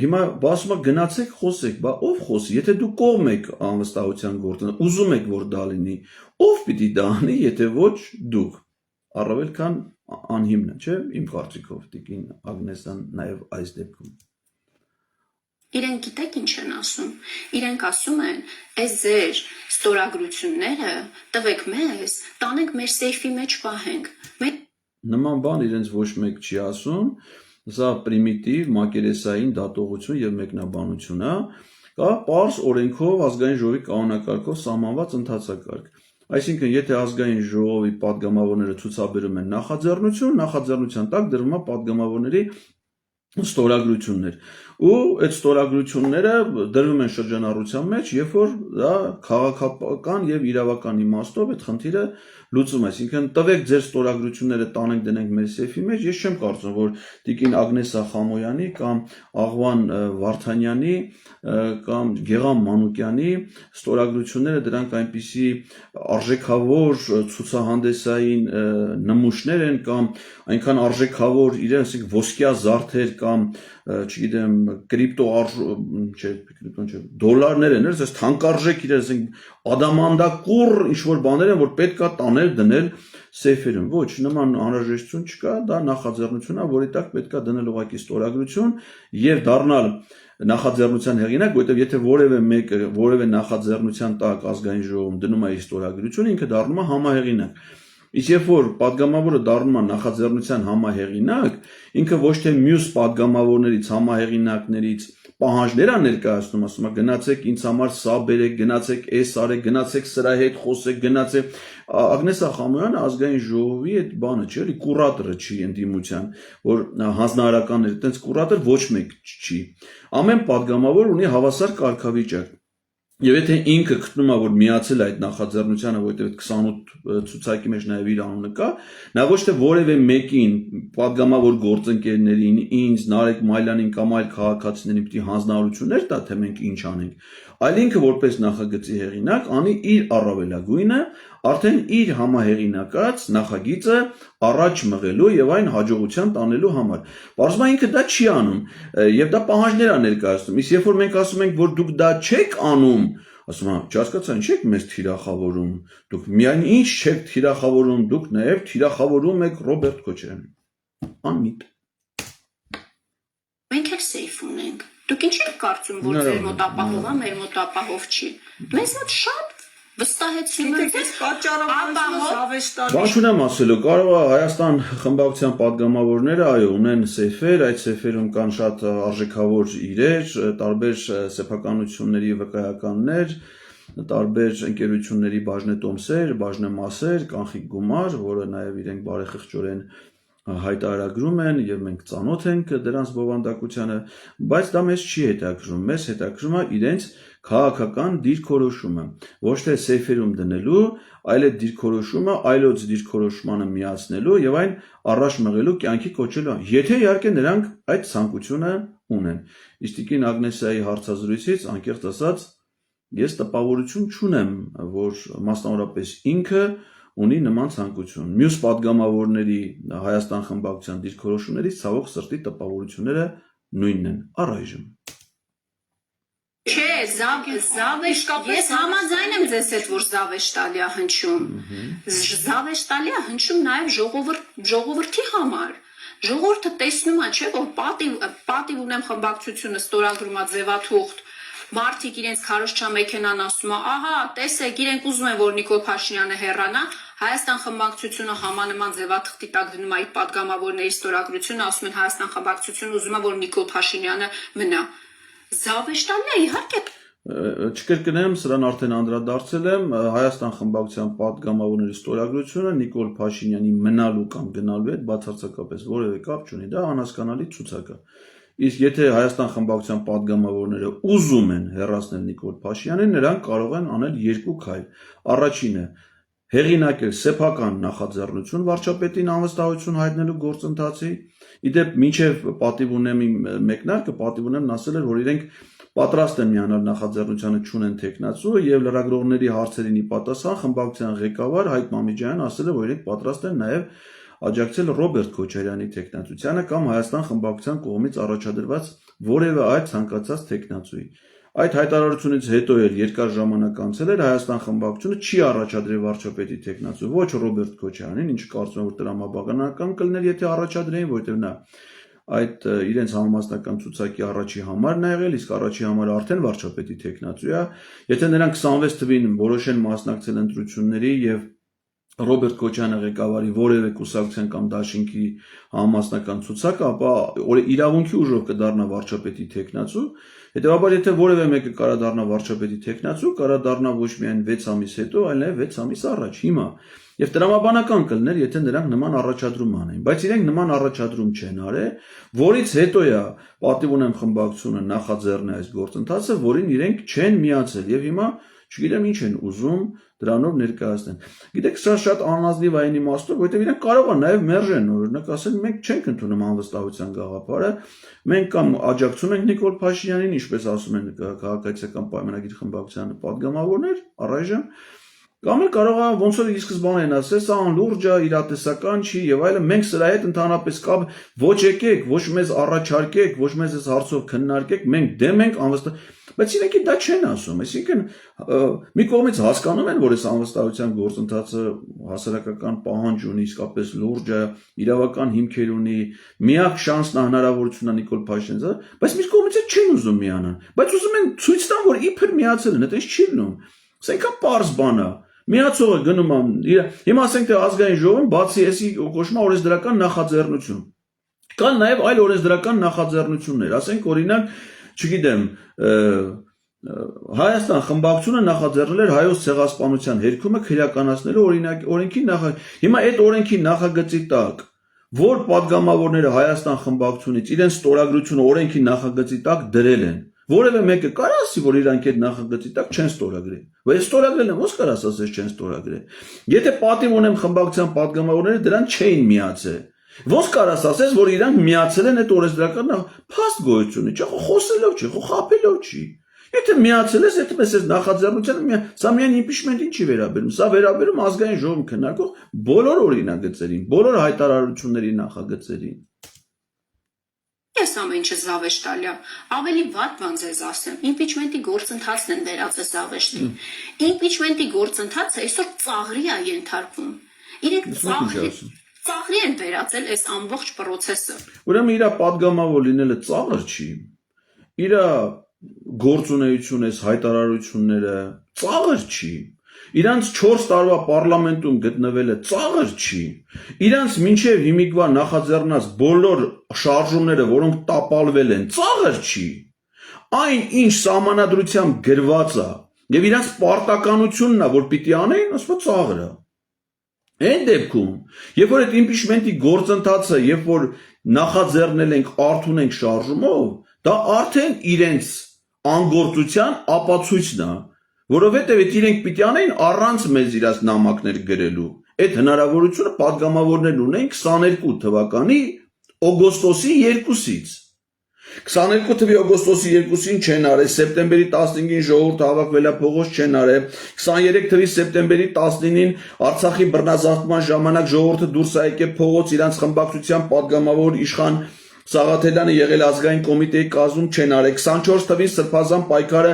Հիմա ասում եք գնացեք խոսեք, բա ով խոսի, եթե դու կողմ եք անվստահության գործը, ուզում եք որ դա լինի, ով պիտի դա անի, եթե ոչ դուք։ Առավել քան անհիմն է, չէ՞, իմ կարծիքով Տիկին Ագնեսյան նաև այս դեպքում։ Իրենք գիտեք ինչ են ասում։ Իրենք ասում են, այս ձեր ստորագրությունները տվեք մեզ, տանենք մեր սեյֆի մեջ պահենք։ Նման բան իրենց ոչ մեկ չի ասում, սա պրիմիտիվ, մակերեսային դատողություն եւ մեկնաբանություն է, կա պարզ օրենքով ազգային ժողովի կանոնակարգով սահմանված ընթացակարգ։ Այսինքն, եթե ազգային ժողովի падգամավորները ցուցաբերում են նախաձեռնություն, նախաձեռնության տակ դրվում է падգամավորների ստորագրություններ ու այդ ստորագրությունները դրվում են շրջանառության մեջ, երբ որ դա քաղաքական եւ իրավական իմաստով այդ խնդիրը լուծում է, այսինքն տվեք ձեր ստորագրությունները տանենք դնենք մեր սեյֆի մեջ, ես չեմ կարծում, որ տիկին Ագնեսա Խամոյանի կամ Աղվան Վարդանյանի կամ Գեգամ Մանուկյանի ստորագրությունները դրանք այնպիսի արժեքավոր ցուցահանդեսային նմուշներ են կամ այնքան արժեքավոր իրենց ոսկյա զարդեր կամ չգիտեմ դոլարներ են, այս թանկարժեք իրենց ադամանդակուռ ինչ-որ բաներ են, որ պետքա տանել դնել սեյֆերում, ոչ, նման անհրաժեշտություն չկա, դա նախաձեռնություն է, որի տակ պետքա դնել ուղղակի ստորագրություն եւ դառնալ նախաձեռնության հեղինակ, որովհետեւ եթե որևէ մեկը որևէ նախաձեռնության տակ ազգային ժողովում դնում է իր ստորագրությունը, ինքը դառնում է համահեղինակ։ Իսկ երբ որ падգամավորը դառնում է նախաձեռնության համահեղինակ, ինքը ոչ թե մյուս падգամավորներից, համահեղինակներից պահանջներ է ներկայացնում, ասում է գնացեք ինձ համար սա բերեք, գնացեք էս արեք, գնացեք սրա հետ խոսեք, գնացեք Ագնեսա Խամոյանը ազգային ժողովի այդ բանը չի, էլի կուրատորը չի ընդդիմության, որ հանձնարարականներ, այտենց կուրատոր ոչ մեկ չի։ Ամեն падգամավոր ունի հավասար կարգավիճակ։ Եվ եթե ինքը գտնում է, որ միացել է այդ նախաձեռնությանը, որովհետև 28 ցուցակի մեջ նաև իր անունը կա, նա ոչ թե որևէ մեկին, падգամավոր գործընկերներին, ինձ, Նարեկ Մայլյանին կամ այլ քաղաքացիներին պիտի հանձնարարություններ տա, թե մենք ինչ անենք, այլ ինքը որպես նախագծի հեղինակ անի իր առավելագույնը, արդեն իր համահեղինակած նախագիծը առաջ մղելու եւ այն հաջողության տանելու համար։ Պարզվում է ինքը դա չի անում եւ դա պահանջներ է ներկայացնում։ Իսկ երբ որ մենք ասում ենք, որ դուք դա չեք անում, ասում եմ, չհասկացան, չեք մեզ թիրախավորում։ Դուք միայն ինչ չեք թիրախավորում, դուք նաեւ թիրախավորում եք Ռոբերտ Քոչարյանին։ Անմիտ։ Մենք էլ սեյֆ ունենք։ Դուք ինչ եք կարծում, որ ձեր մոտ ապահով է, մեր մոտ ապահով չի։ Մեզ մոտ շատ վստահեցնում են, Դες պատճառաբանությունը զավեշտալի։ Բան չունեմ ասելու, կարող է Հայաստան խմբակցության падգամավորները, այո, ունեն սեյֆեր, այդ սեյֆերում կան շատ արժեքավոր իրեր, տարբեր սեփականությունների վկայականներ, տարբեր ընկերությունների բաժնետոմսեր, բաժնեմասեր, կանխիկ գումար, որը նաև իրենք բարեխղճորեն հայտարարագրում են եւ մենք ծանոթ ենք դրանց բովանդակությանը, բայց դա մեզ չի հետաքրում, մեզ հետաքրում է իրենց քաղաքական դիրքորոշումը, ոչ թե սեյֆերում դնելու, այլ այդ դիրքորոշումը այլոց դիրքորոշմանը միացնելու եւ այն առաջ մղելու կյանքի կոչելու, եթե իհարկե նրանք այդ ցանկությունը ունեն։ Իսկ տիկին Ագնեսայի հարցազրույցից անկեղծ ասած ես տպավորություն չունեմ, որ մասնավորապես ինքը ունի նման ցանկություն։ Մյուս падգամավորների Հայաստան խմբակցության դիրքորոշումներից ցավոք սրտի տպավորությունները նույնն են առայժմ։ Չէ, ես համաձայն եմ ձեզ հետ, որ զավեշտալի է հնչում։ Զավեշտալի է հնչում նաև ժողովրդի համար։ Ժողովուրդը տեսնում է, չէ, որ պատիվ ունեմ խմբակցությունը ստորագրում է ձևաթուղթ, մարդիկ իրենց քարոզչա մեքենան ասում է, ահա, տեսեք, իրենք ուզում են, որ Նիկոլ Փաշինյանը հեռանա, Հայաստան խմբակցությունը համանման ձևաթղթի տակ դնում է իր падգամավորների ստորագրությունը, ասում են Հայաստան խմբակցությունը ուզում է, որ Նիկոլ Փաշինյանը մնա։ Զավեշտալի է, իհարկե։ Չկրկնեմ, սրան արդեն անդրադարձել եմ, Հայաստան խմբակցության падգամավորների ստորագրությունը Նիկոլ Փաշինյանի մնալու կամ գնալու հետ բացարձակապես որևէ կապ չունի, դա անհասկանալի ցուցակ է։ Իսկ եթե Հայաստան խմբակցության падգամավորները ուզում են հեռացնել Նիկոլ Փաշինյանին, նրանք կարող են անել երկու քայլ։ Առաջինը հեղինակել սեփական նախաձեռնություն վարչապետին անվստահություն հայտնելու գործընթացի։ Իդեպ մինչև պատիվ ունեմ իմ մեկնարկը, պատիվ ունեմ ասել էր, որ իրենք պատրաստ են միանալ նախաձեռնությանը չունեն տեխնացու եւ լրագրողների հարցերին ի պատասխան խմբակցության ղեկավար Հայկ Մամիջյանն ասել է, որ իրենք պատրաստ են նաեւ աջակցել Ռոբերտ Քոչարյանի տեխնացությանը կամ Հայաստան խմբակցության կողմից առաջադրված որևէ այլ ցանկացած տեխնացուի։ Այդ հայտարարությունից հետո էլ երկար ժամանակ անցել էր Հայաստան խմբակցությունը չի առաջադրել վարչապետի տեխնացու, ոչ Ռոբերտ Քոչարյանին, ինչը կարծում եմ, որ տրամաբանական կլներ, եթե առաջադրեին, որովհետև նա այդ իրենց համամասնական ցուցակի առաջի համարն է եղել, իսկ առաջի համարը արդեն վարչապետի տեխնացու է։ Եթե նրանք 26 թվին որոշեն մասնակցել ընտրությունների եւ Ռոբերտ Քոչյանը ղեկավարի որևէ կուսակցության կամ դաշինքի համամասնական ցուցակը, ապա իրավունքի ուժով կդառնա վարչապետի տեխնացու։ Հետևաբար, եթե որևէ մեկը կարա դառնա վարչապետի տեխնացու, կարա դառնա ոչ միայն 6 ամիս հետո, այլ նաև 6 ամիս առաջ։ Հիմա, Եվ տրամաբանական կլներ, եթե նրանք նման առաջադրում անեն, բայց իրենք նման առաջադրում չեն արել, որից հետո է պատիվ ունեմ խմբակցությունը նախաձեռնել այս գործընթացը, որին իրենք չեն միացել եւ հիմա չգիտեմ ինչ են ուզում դրանով ներկայացնել։ Գիտեք, սա շատ անազնիվ է այն իմաստով, որովհետեւ իրենք կարող են նաեւ մերժեն, օրինակ ասել մենք չենք ընդունում անվստահության գաղափարը, մենք կամ աջակցում ենք Նիկոլ Փաշինյանին, ինչպես ասում են քաղաքացիական պայմանագիր խմբակցության падգամավորներ, առայժմ կամ էլ կարող է ոնց որ ի սկզբանե են ասել, սա անլուրջ է, իրատեսական չի եւ այլն, մենք սրա հետ ընդհանրապես կապ ոչ եկեք, ոչ մեզ առաջարկեք, ոչ մեզ այս հարցով քննարկեք, մենք դեմ ենք անվստահ, բայց իրենք դա չեն ասում, այսինքն մի կողմից հասկանում են, որ այս անվստահության գործընթացը հասարակական պահանջ ունի, իսկապես լուրջ է, իրավական հիմքեր ունի, միակ շանսն է հնարավորությունն է Նիկոլ Փաշինյանը, բայց մի կողմից չեն ուզում միանան, բայց ուզում են ցույց տան, որ իբր միացել են, այդպես չի լինում, սա ինքան պարզ բան է։ Միացողը գնում է, հիմա ասենք թե ազգային ժողովում բացի էսի կոչվում օրենսդրական նախաձեռնություն։ Կան նաև այլ օրենսդրական նախաձեռնություններ, ասենք օրինակ, չգիտեմ, Հայաստան խմբակցությունը նախաձեռնել էր հայոց ցեղասպանության հերքումը քրեականացնելու օրենքի Հիմա այդ օրենքի նախագծի տակ, որ падգամավորները Հայաստան խմբակցությունից իրենց ստորագրությունը օրենքի նախագծի տակ դրել են, որևէ մեկը կարող ասի, որ իրանք այդ նախագծի տակ չեն ստորագրել։ Բայց ստորագրել են, ո՞նց կարաս ասես չեն ստորագրել։ Եթե պատիվ ունեմ խմբակցության падգամավորները դրան չէին միացել։ Ոնց կարաս ասես, որ իրանք միացել են այդ օրենսդրական փաստ գոյությունը, չէ՞, խոսելով չի, խափելով չի։ Եթե միացել ես, այդպես է նախաձեռնությունը, սա միայն իմպիչմենտին չի վերաբերում, սա վերաբերում ազգային ժողովում քննարկող բոլոր օրինագծերին, բոլոր հայտարարությունների նախագծերին։ Ես ամեն ինչը զավեշտալի եմ, ավելի վատ բան ձեզ ասեմ, իմպիչմենտի գործընթացն են վերածել զավեշտի։ Իմպիչմենտի գործընթացը այսօր ծաղրի է ենթարկվում։ Իրենք ծաղրի են վերածել այս ամբողջ process-ը։ Ուրեմն իր падգամավոր լինելը ծաղր չի։ Իր գործունեությունը, այս հայտարարությունները ծաղր չի։ Իրանց 4 տարվա պարլամենտում գտնվելը ծաղր չի։ Իրանց մինչև հիմիկվա նախաձեռնած բոլոր շարժումները, որոնք տապալվել են, ծաղր չի։ Այն ինչ սահմանադրությամբ գրված է, եւ իրանց պարտականությունն է, որ պիտի անեն, ասում է ծաղր է։ Այն դեպքում, երբ որ այդ իմպիչմենտի գործընթացը, երբ որ նախաձեռնել ենք, արթուն ենք շարժումով, դա արդեն իրենց անգործության ապացույցն է, որովհետև այդ իրենք պիտի անեն առանց մեզ իրաց նամակներ գրելու։ Այդ հնարավորությունը падգամավորներն ունեն 22 թվականի օգոստոսի 2-ից։ 22 թվականի օգոստոսի 2-ին չեն արել, սեպտեմբերի 15-ին ժողովուրդ հավաքվելա փողոց չեն արել, 23 թվականի սեպտեմբերի 19-ին Արցախի բռնազավթման ժամանակ ժողովուրդը դուրս է եկել փողոց, իրանց խմբակցության падգամավոր իշխան Սաղաթելյանը եղել ազգային կոմիտեի կազմում չեն արել, 24 թվականի սրբազան պայքարը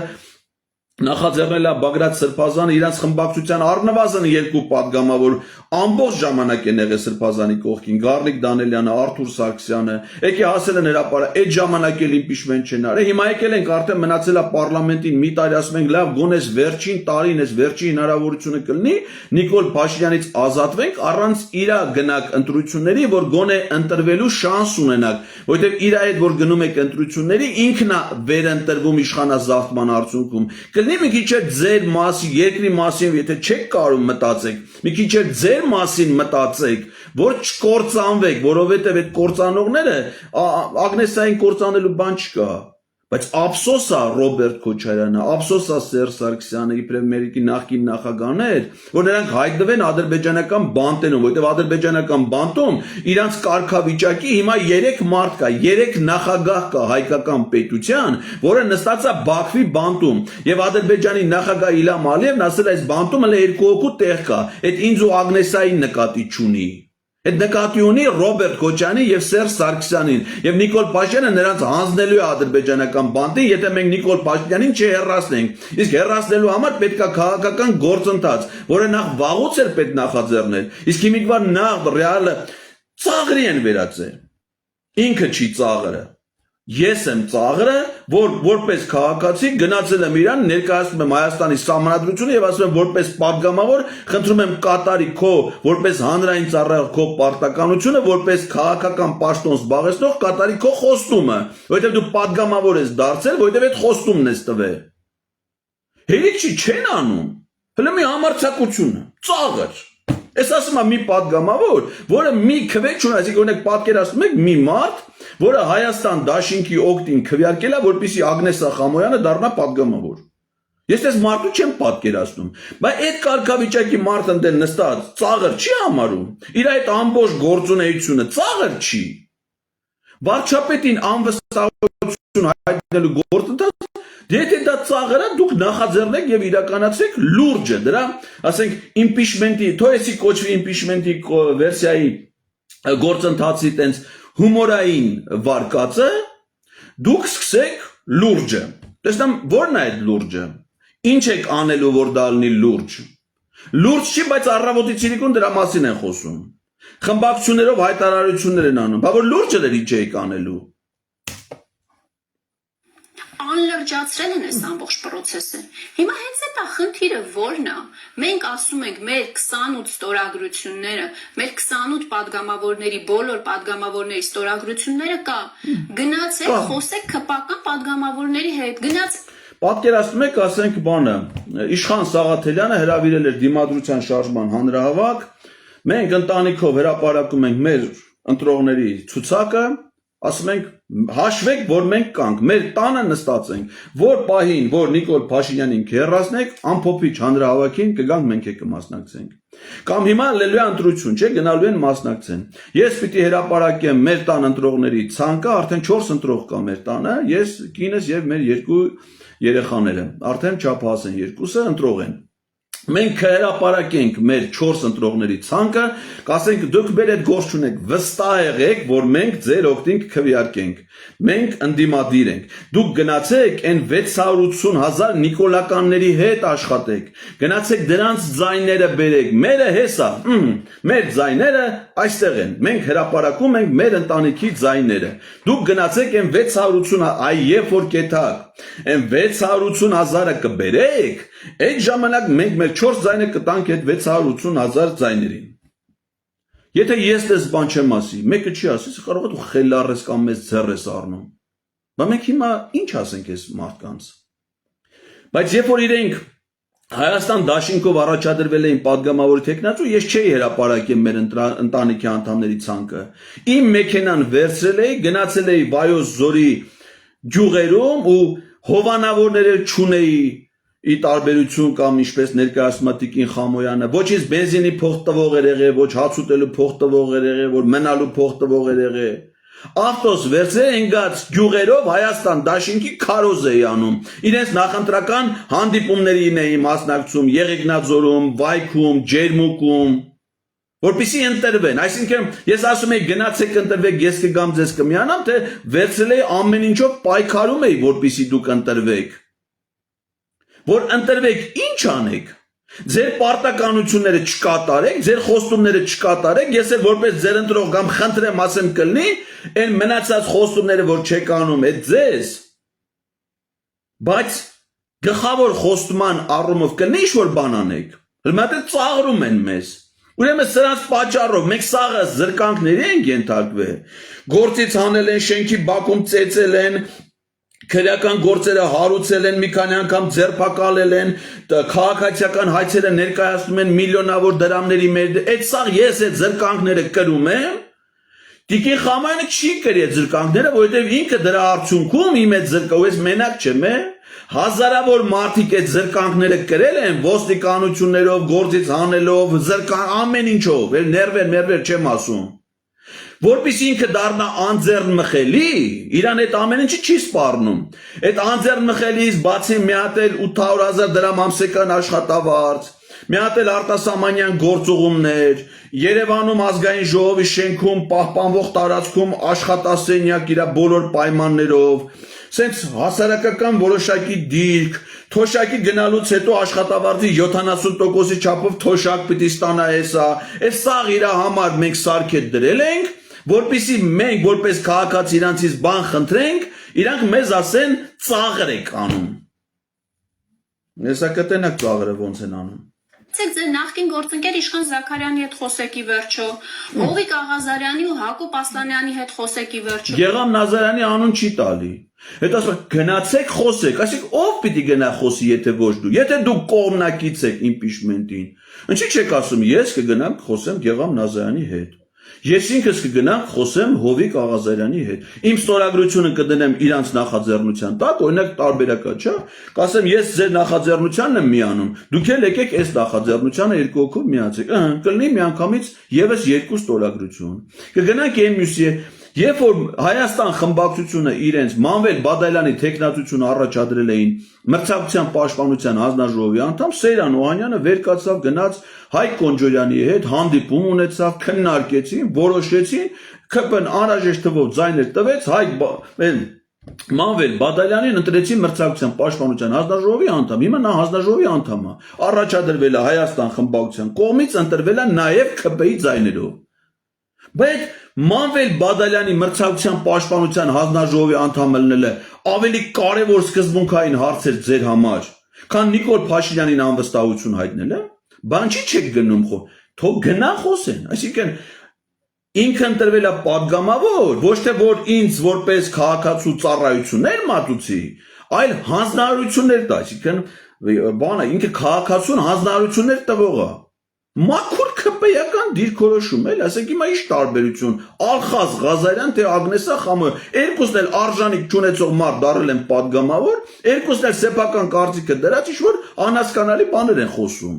նախաձեռնել է Բագրատ Սրբազանը, իրանց խմբակցության առնվազն 2 падգամավոր ամբողջ ժամանակ են եղել Սրբազանի կողքին, Գառնիկ Դանելյանը, Արթուր Սարգսյանը, եկե հասել են հրապարակ, այդ ժամանակ էլ իմպիչմենտ չեն արել, հիմա եկել ենք արդեն մնացել է պարլամենտին մի տարի, ասում ենք լավ, գոնե վերջին տարին, այս վերջին հնարավորությունը կլինի Նիկոլ Փաշինյանից ազատվենք առանց իր գնակ ընտրությունների, որ գոնե ընտրվելու շանս ունենակ, որովհետև իր այդ որ գնում եք ընտրությունների, ինքն է վերընտրվում իշխանազավթման արդյունքում։ Կլինի մի քիչ ձեր մասին, երկրի մասին, եթե չեք կարող մտածեք, մի քիչ ձեր մասին մտածեք, որ չկործանվեք, որովհետև այդ կործանողները Ագնեսային կործանելու բան չկա։ Բայց ափսոս է Ռոբերտ Քոչարյանը, ափսոս է Սերժ Սարգսյանը, իբրև Ամերիկի նախկին նախագահներ, որ նրանք հայտնվեն ադրբեջանական բանտերում, որովհետև ադրբեջանական բանտում իրանց կարգավիճակի հիմա 3 մարդ կա, 3 նախագահ կա հայկական պետության, որը նստած է Բաքվի բանտում, եւ Ադրբեջանի նախագահ Իլհամ Ալիևն ասել այս բանտում հələ 2 հոգու տեղ կա, այդ ինձ ու Ագնեսային նկատի չունի։ Այդ նկատի ունի Ռոբերտ Քոչարյանի եւ Սերժ Սարգսյանին եւ Նիկոլ Փաշինյանը նրանց հանձնելու է ադրբեջանական բանտին, եթե մենք Նիկոլ Փաշինյանին չհեռացնենք։ Իսկ հեռացնելու համար պետք է քաղաքական գործընթաց, որը նախ վաղուց էր պետք նախաձեռնել։ Իսկ հիմիկվա նախ ռեալը ծաղրի են վերածել։ Ինքը չի ծաղրը։ Ես եմ ծաղրը, որ որպես քաղաքացի գնացել եմ Իրան, ներկայացնում եմ Հայաստանի սահմանադրությունը եւ ասում եմ որպես падգամավոր, խնդրում եմ կատարի քո որպես հանրային ծառայող քո պարտականությունը, որպես քաղաքական պաշտոն զբաղեցնող կատարի քո խոստումը, որովհետեւ դու падգամավոր ես դարձել, որովհետեւ այդ խոստումն ես տվել։ Հերիք չի չեն անում։ Հələ մի համարձակությունը, ծաղր։ Ես ասում եմ մի падգամավոր, որը մի քվեջ ունի, այսինքն օրինակ պատկերացնում եք մի մարդ, որը Հայաստան դաշինքի օգտին քվեարկել է, որպեսզի Ագնեսա Խամոյանը դառնա падգամավոր։ Ես այս մարդու չեմ պատկերացնում, բայց այդ կարգավիճակի մարդը ընդ նստած ծաղր չի համարում։ Իր այդ ամբողջ գործունեությունը ծաղր չի։ Վարչապետին անվստահություն հայտնելու գործընթաց, եթե դա ծաղր է, դուք նախաձեռնեք եւ իրականացրեք լուրջը դրա, ասենք impeachment-ի, թոյեսի կոչվի impeachment-ի վերսիայի գործընթացի տենց հումորային վարկածը, դուք սկսեք լուրջը։ Տեսնամ, ո՞րն է այդ լուրջը։ Ինչ եք անելու, որ դա լինի լուրջ։ Լուրջ չի, բայց առավոտի ցիրիկուն դրա մասին են խոսում։ Խմբակցություններով հայտարարություններ են անում, բա որ լուրջը դեր ինչ եք անելու։ Անլրջացրել են այս ամբողջ process-ը։ Հիմա հենց այդ խնդիրը ո՞րն է։ Մենք ասում ենք մեր 28 ստորագրությունները, մեր 28 падգամավորների, բոլոր падգամավորների ստորագրությունները կա։ Գնացեք, խոսեք քպական падգամավորների հետ։ Գնացեք Պատկերացնում եք, ասենք բանը, Իշխան Սաղաթելյանը հրավիրել էր Դիմադրության շարժման հանրահավաք, մենք ընտանիքով հրապարակում ենք մեր ընտրողների ցուցակը, ասում ենք հաշվեք, որ մենք կանք, մեր տանը նստած ենք, որ պահին, որ Նիկոլ Փաշինյանին կհեռացնեք, ամփոփիչ հանրահավաքին կգանք մենք է կմասնակցենք։ Կամ հիմա լելու է ընտրություն, չէ, գնալու են մասնակցեն։ Ես պիտի հրապարակեմ մեր տան ընտրողների ցանկը, արդեն 4 ընտրող կա մեր տանը, ես, կինս եւ մեր 2 երեխաները, արդեն չափահաս են երկուսը ընտրող են։ Մենք հրապարակենք մեր 4 ընտրողների ցանկը, կասենք դուք մեր այդ գործ չունեք, վստահ եղեք, որ մենք ձեր օգտին քվեարկենք։ Մենք ընդդիմադիր ենք։ Դուք գնացեք այն 680,000 նիկոլականների հետ աշխատեք։ Գնացեք դրանց ձայները բերեք։ Մերը հեսա, մեր ձայները այստեղ են։ Մենք հրապարակում ենք մեր ընտանիքի ձայները։ Դուք գնացեք այն 680, այ երբ որ կեթակ, այն 680,000-ը կբերեք, այդ ժամանակ մենք մեր 4 ձայնը կտանք այդ 680,000 ձայներին։ Եթե ես դες բան չեմ ասի, մեկը չի ասի, կարող է դու խելառ ես կամ մեզ ձեռ ես առնում։ Բայց մենք հիմա ինչ ասենք այս մարդկանց։ Բայց երբ որ իրենք Հայաստան դաշինքով առաջադրվել էին падգամավորի տեխնացու, ես չէի հրապարակել մեր ընտանիքի անդամների ցանկը։ Իմ մեքենան վերցրել էի, գնացել էի Վայոց Ձորի գյուղերում ու հովանավորներ չունեի ի տարբերություն կամ ինչպես ներկայացնում է Տիկին Խամոյանը, ոչ ինձ բենզինի փող տվող էր եղել, ոչ հաց ուտելու փող տվող էր եղել, որ մնալու փող տվող էր եղել։ Ավտոս վերցրել ընկած գյուղերով Հայաստան դաշինքի քարոզ էի անում։ Իրենց նախընտրական հանդիպումներին էի մասնակցում Եղեգնաձորում, Վայքում, Ջերմուկում, որպեսզի ընտրվեն։ Այսինքն ես ասում եի գնացեք ընտրվեք, ես կգամ ձեզ կմիանամ, թե վերցրել էի ամեն ինչով պայքարում էի, որպեսզի դուք ընտրվեք։ Որ ընտրվեք, ինչ անեք։ Ձեր պարտականությունները չկատարեք, ձեր խոստումները չկատարեք, ես էլ որպես ձեր ընտրող կամ խնդրեմ ասեմ կլինի, այն մնացած խոստումները որ չեք անում, այդ ձեզ։ Բայց գլխավոր խոստման առումով կլինի ինչ-որ բան անեք։ Հիմա դե ծաղրում են մեզ։ Ուրեմն սրանց պատճառով մենք սաղը զրկանքների ենք ենթարկվել։ Գործից հանել են, շենքի բակում ծեծել են, քրեական գործերը հարուցել են, մի քանի անգամ ձերբակալել են, քաղաքացիական հայցերը ներկայացնում են միլիոնավոր դրամների մեր, այդ սաղ ես այդ զրկանքները կրում եմ, Տիկին Խամոյանը չի կրի այդ զրկանքները, որովհետև ինքը դրա արդյունքում իմ այդ զրկանքով, ես մենակ չեմ, հազարավոր մարդիկ այդ զրկանքները կրել են ոստիկանություններով, գործից հանելով, ամեն ինչով, ներվեր չեմ ասում։ Որպեսզի ինքը դառնա անձեռն մխելի, իրան այդ ամեն ինչը չի սպառնում։ Այդ անձեռն մխելից բացի մի հատ էլ 800,000 դրամ ամսական աշխատավարձ, մի հատ էլ արտասահմանյան գործուղումներ, Երևանում ազգային ժողովի շենքում պահպանվող տարածքում աշխատասենյակ իր բոլոր պայմաններով, սենց հասարակական որոշակի դիրք, թոշակի գնալուց հետո աշխատավարձի 70%-ի չափով թոշակ պիտի ստանա էսա, այս սաղ իր համար մենք սարքետ դրել ենք, որպեսզի մենք որպես քաղաքացի իրանցից բան խնդրենք, իրանք մեզ ասեն ծաղր եք անում։ Հեսա կտենակ ծաղրը ոնց են անում։ Ցեք ձեր նախկին գործընկեր Իշխան Զաքարյանի հետ խոսեք ի վերջո, Հովիկ Աղազարյանի ու Հակոբ Ասլանյանի հետ խոսեք ի վերջո։ Գեգամ Նազարյանի անուն չի տալի։ Հետո ասում գնացեք խոսեք, այսինքն ով պիտի գնա խոսի, եթե ոչ դու։ Եթե դու կողմնակից եք իմպիչմենտին, ինչի՞ չեք ասում ես կգնամ խոսեմ Գեգամ Նազարյանի հետ։ Ես ինքս կգնամ խոսեմ Հովիկ Աղազարյանի հետ։ Իմ ստորագրությունը կդնեմ իրանց նախաձեռնության տակ, օրինակ տարբերակա, չէ՞։ Կասեմ ես ձեր նախաձեռնությանն եմ միանում, դուք էլ եկեք այս նախաձեռնությանը երկու հոգով միացեք։ Կլինի միանգամից եւս երկու ստորագրություն։ Կգնանք այն մյուսի Երբ որ Հայաստան խմբակցությունը իրենց Մանվել Բադալյանի տեխնատությունը առաջադրել էին մրցակցության պաշտպանության հանձնաժողովի անդամ Սեյրան Օհանյանը վեր կացավ գնաց Հայկ Կոնջորյանի հետ հանդիպում ունեցավ քննարկեցին որոշեցին ԿՊ-ն անհրաժեշտ թվով ձայներ տվեց Մանվել Բադալյանին ընտրեցին մրցակցության պաշտպանության հանձնաժողովի անդամ հիմա նա հանձնաժողովի անդամ է առաջադրվել է Հայաստան խմբակցության կողմից ընտրվել է նաև ԿՊ-ի ձայներով Բայց Մանվել Բադալյանի մրցակցության պաշտպանության հանձնաժողովի անդամ լինելը ավելի կարևոր սկզբունքային հարց էր ձեր համար, քան Նիկոլ Փաշինյանին անվստահություն հայտնելը, բան չի չեք գնում խո, թող գնա խոսեն, այսինքն ինքը ընտրվել է պատգամավոր, ոչ թե որ ինձ որպես քաղաքացու ծառայություններ մատուցի, այլ հանձնարարություններ տա, այսինքն բանը ինքը քաղաքացուն հանձնարարություններ տվող է Մաքուր քպեական դիրքորոշում էլ, ասենք հիմա ինչ տարբերություն, Ալխազ Ղազարյան թե Ագնեսա Խամոյ, երկուսն էլ արժանիք չունեցող մարդ դարել են պատգամավոր, երկուսն էլ սեփական կարծիքը դրած ինչ-որ անհասկանալի բաներ են խոսում։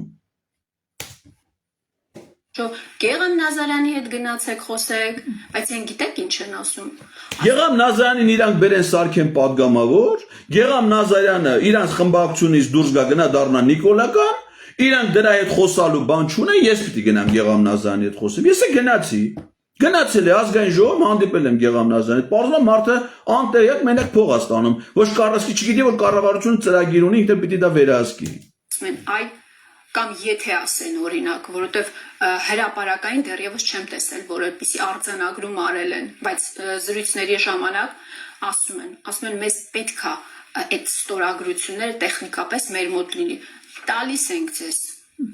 Գեգամ Նազարյանի հետ գնացեք խոսեք, բայց այն գիտեք ինչ են ասում։ Գեգամ Նազարյանին իրանք բերեն սարքեն պատգամավոր, Գեգամ Նազարյանը իրանց խմբակցությունից դուրս գա գնա դառնա Նիկոլական Իրանք դրա հետ խոսալու բան չունեն, ես պիտի գնամ Գեգամ Նազարյանի հետ խոսեմ։ Ես գնացի։ Գնացել է ազգային ժողով, հանդիպել եմ Գեգամ Նազարյանի հետ։ Պարզվում է մարդը անտեղյակ մենակ փող է ստանում։ Ոչ կառավարությունը չգիտի, որ կառավարությունը ծրագիր ունի, ինքը պիտի դա վերահսկի։ Այ կամ եթե ասեն օրինակ, որովհետև հրապարակային դեռևս չեմ տեսել, որ այդպիսի արձանագրում արել են, բայց զրույցների ժամանակ ասում են մեզ պետք է այդ ստորագրությունները տեխնիկապես մեր մոտ լինի։ Տալիս ենք ձեզ։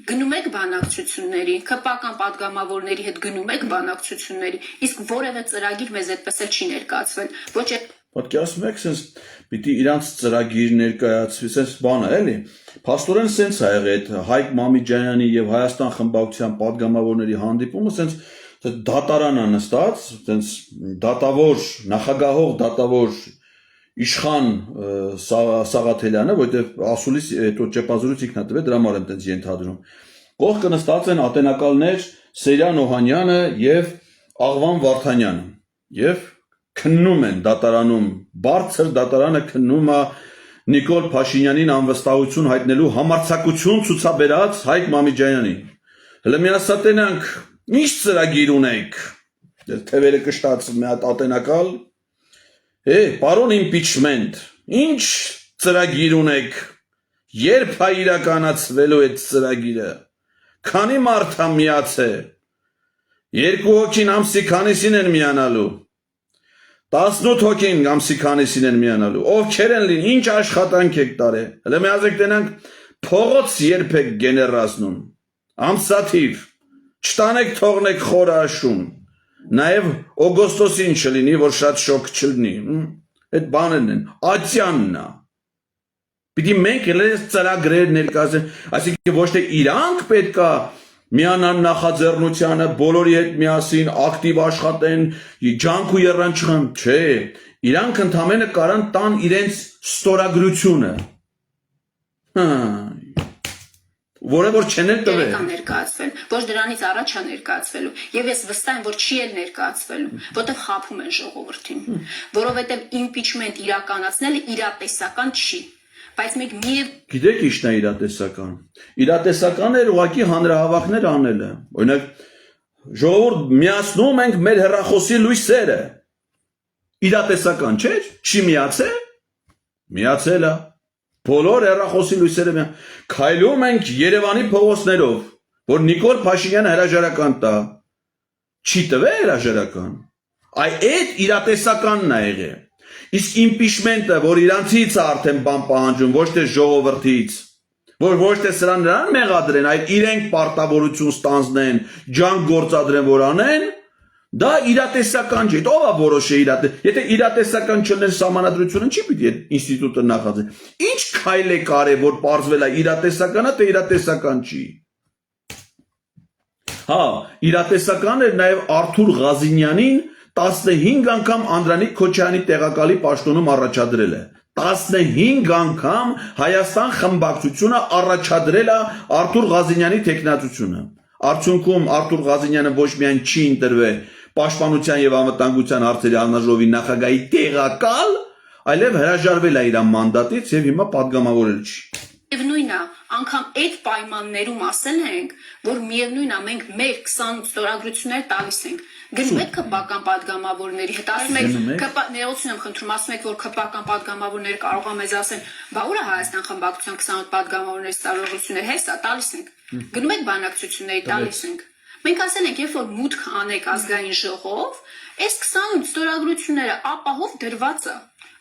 Գնում եք բանակցությունների, ԿՊ-ական падգամավորների հետ գնում եք բանակցությունների, իսկ որևէ ծրագիր մեզ այդպես էլ չի ներկայացվել։ Ոչ այդ Պատկերացնում եք, sense պիտի իրանց ծրագիր ներկայացվի, sense բանը էլի։ Փաստորեն sense ա եղել այդ Հայկ Մամիջանյանի եւ Հայաստան խմբակցության падգամավորների հանդիպումը, sense դատարան է նստած, sense դատավոր, նախագահող դատավոր Իշխան Սաղաթելյանը, որտեղ ասուլիս հետո ճեպազրույց ինքնա տվել, դրա համար եմ տենց ենթադրում։ Կողքը նստած են ատենակալներ Սեյրան Օհանյանը եւ Աղվան Վարդանյանը եւ քննում են դատարանում, բարձր դատարանը քննում է Նիկոլ Փաշինյանին անվստահություն հայտնելու համարձակություն ցուցաբերած Հայկ Մամիջանյանին։ Հələ միասատենանք, ինչ ծրագիր ունեք։ Թևերը կշտացում մի հատ ատենակալ պարոն impeachment, ինչ ծրագիր ունեք, երբ է իրականացվելու այդ ծրագիրը, քանի մարդ է միացել, երկու հոգին ամսի քանիսին են միանալու, 18 հոգին ամսի քանիսին են միանալու, ովքեր են լինի, ինչ աշխատանք եք տարել, հələ միազեք տենանք փողոց երբ եք գեներացնում, ամսաթիվ, չտանեք թողնեք խորը աշուն, Նաև օգոստոսին չլինի, որ շատ շոկ չլինի, այդ բաներն են, ատյանն է, պիտի մենք էլ ծրագրեր ներկայացնենք, այսինքն ոչ թե իրանք պետք է միանան նախաձեռնությանը, բոլորի հետ միասին ակտիվ աշխատեն, ջանք ու եռանչխան, չէ, իրանք ընդամենը կարան տան իրենց ստորագրությունը, որը որ չեն տվել ներկայացվել, ոչ դրանից առաջ է ներկայացվելու, եւ ես վստահ եմ, որ չի էլ ներկայացվելու, որտեղ խափում են ժողովրդին, որովհետեւ impeachment իրականացնելը իրատեսական չի, բայց մենք միև Գիտեք ինչն է իրատեսական։ Իրատեսական է ուղղակի հանրահավաքներ անելը։ Օրինակ ժողովուրդ միացնում ենք մեր հեռախոսի լույսերը։ Իրատեսական չէ՞, չի միացել։ Միացել է։ Բոլոր հեռախոսի լույսերը քայլում ենք Երևանի փողոցներով, որ Նիկոլ Փաշինյանը հրաժարական տա։ Չի տվել հրաժարական։ Այդ իրատեսականն է եղել։ Իսկ impeachment-ը, որ իրանցից է արդեն բան պահանջում, ոչ թե ժողովրդից, Որ ոչ թե սրան նրան մեղադրեն, այլ իրենք պարտավորություն ստանձնեն, ջանք գործադրեն, որ անեն, դա իրատեսական չէ, ով է որոշե եթե իրատեսական չլներ սահմանադրությունը, չի պիտի այդ ինստիտուտը նախաձե։ Ինչ քայլ է կարել, որ պարզվել է իրատեսական է, թե իրատեսական չի։ Հա, իրատեսական էր նաև Արթուր Ղազինյանին 15 անգամ Անդրանիկ Քոչարյանի տեղակալի պաշտոնում առաջադրել է։ 15 անգամ Հայաստան խմբակցությունը առաջադրել է Արթուր Ղազինյանի տեխնատությունը։ Արդյունքում Արթուր Ղազինյանը ոչ միայն չի ընտրվել Պաշտպանության եւ անվտանգության հարցերի հանձնաժողովի նախագահի տեղակալ, այլև հրաժարվել է իր մանդատից եւ հիմա падգամավորել չի։ Եվ նույնն է, անգամ այդ պայմաններում ասել ենք, որ միևնույնն է, մենք մեր 28 ստորագրություններ տալիս ենք։ Գնում եք քպական падգամավորների հետ, ասում եք, ներողություն եմ խնդրում, ասում եք, որ քպական падգամավորները կարող է մեզ ասեն, բա ուր է Հայաստան խմբակցության 28 падգամավորների ստորագրությունները, հեսա տալիս ենք։ Գնում եք բանակցությունների տալիս ենք։ Մենք ասել ենք, երբ որ մուտք անեք ազգային ժողով, այս 28 ստորագրությունները ապահով դրված է։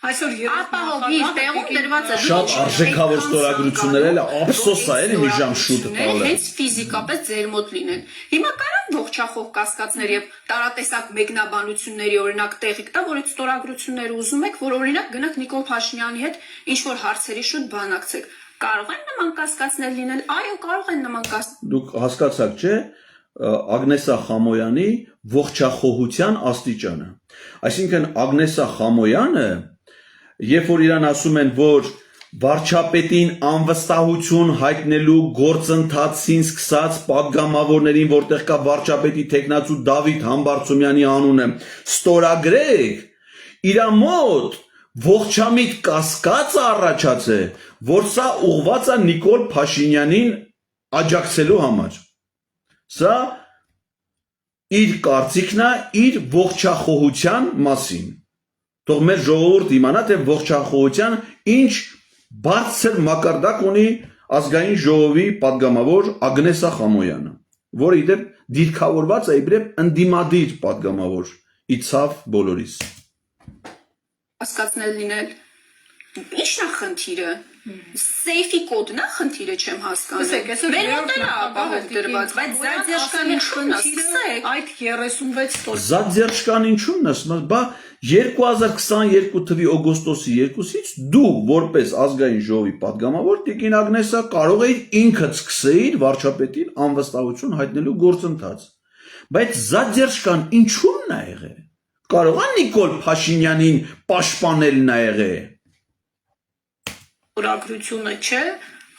Այսօր ապահովի տեղում դրված է։ Շատ արժեքավոր ստորագրություններ էլ ափսոս է, էլի մի ժամ շուտ տալը։ Հենց ֆիզիկապես ձեր մոտ լինեն։ Հիմա կարան ողջախոհ կասկածներ եւ տարատեսակ մեկնաբանությունների օրինակ տեղիք տա, որ այդ ստորագրությունները ուզում եք, որ օրինակ գնաք Նիկոլ Փաշինյանի հետ ինչ որ հարցերի շուտ բանակցեք։ Կարող են նման կասկածներ լինել։ Այո, կարող են նման կասկածներ։ Դուք հասկացաք, չէ՞, Ագնեսա Խամոյանի ողջախոհության աստիճանը։ Այսինքն Ագնեսա Խամոյանը, երբ որ իրան ասում են, որ վարչապետին անվստահություն հայտնելու գործընթացին սկսած падգամավորներին, որտեղ կա վարչապետի տեխնացու Դավիթ Համբարձումյանի անունը, ստորագրեք, իր մոտ ողջամիտ կասկած առաջացել, որ սա ուղղված է Նիկոլ Փաշինյանին աջակցելու համար։ Սա իր կարծիքն է իր ողջախոհության մասին։ Թող մեր ժողովուրդ իմանա, թե ողջախոհության ինչ բարձր մակարդակ ունի ազգային ժողովի падգամավոր Ագնեսա Խամոյանը, որը իդեպ դիրքավորված է իբրև ընդդիմադիր падգամավոր, իցավ բոլորիս։ Հասկացնել լինել։ Ի՞նչն է խնդիրը։ Սեյֆի կոդն է խնդիրը, չեմ հասկանում։ Մեր մոտ էլ է ապահով դրված, բայց զադերշկան ինչու՞նն է։ Այդ 36 տոկոս։ Զադերշկան ինչու՞նն է, բա 2022 թվականի օգոստոսի 2-ից դու որպես ազգային ժողովի падգամավոր Տիկին Ագնեսա կարող էիր ինքդ սկսեիր վարչապետին անվստահություն հայտնելու գործընթաց։ Բայց զադերշկան ինչու՞նն է եղել։ Կարող է Նիկոլ Փաշինյանին պաշտպանելն է եղել։ Ստորագրությունը չէ,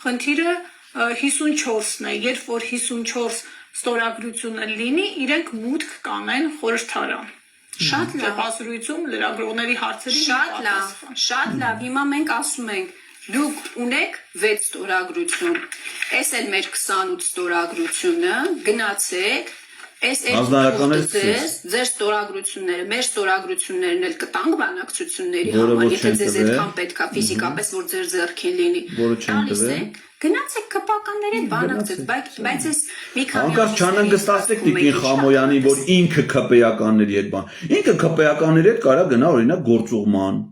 խնդիրը 54-ն է, երբ որ 54 ստորագրությունը լինի, իրենք մուտք կանեն խորհրդարան։ Շատ լավ, հասարույցում լրագրողների հարցերի շատ լավ, հիմա մենք ասում ենք, դուք ունեք 6 ստորագրություն, այս էլ մեր 28 ստորագրությունը, գնացեք, ձեր ստորագրությունները, մեր ստորագրություններն էլ կտանք բանակցությունների համար, եթե ձեզ այդքան պետք է ֆիզիկապես, որ ձեր ձեռքին լինի։ Տալիս եք, գնացեք քպականների հետ բանակցեք, բայց այս մի քանի Անկախ չանհանգստացեք Տիկին Խամոյանին, որ ինքը քպեականների հետ բան։ Ինքը քպեականների հետ կարա գնա օրինակ գործուղման։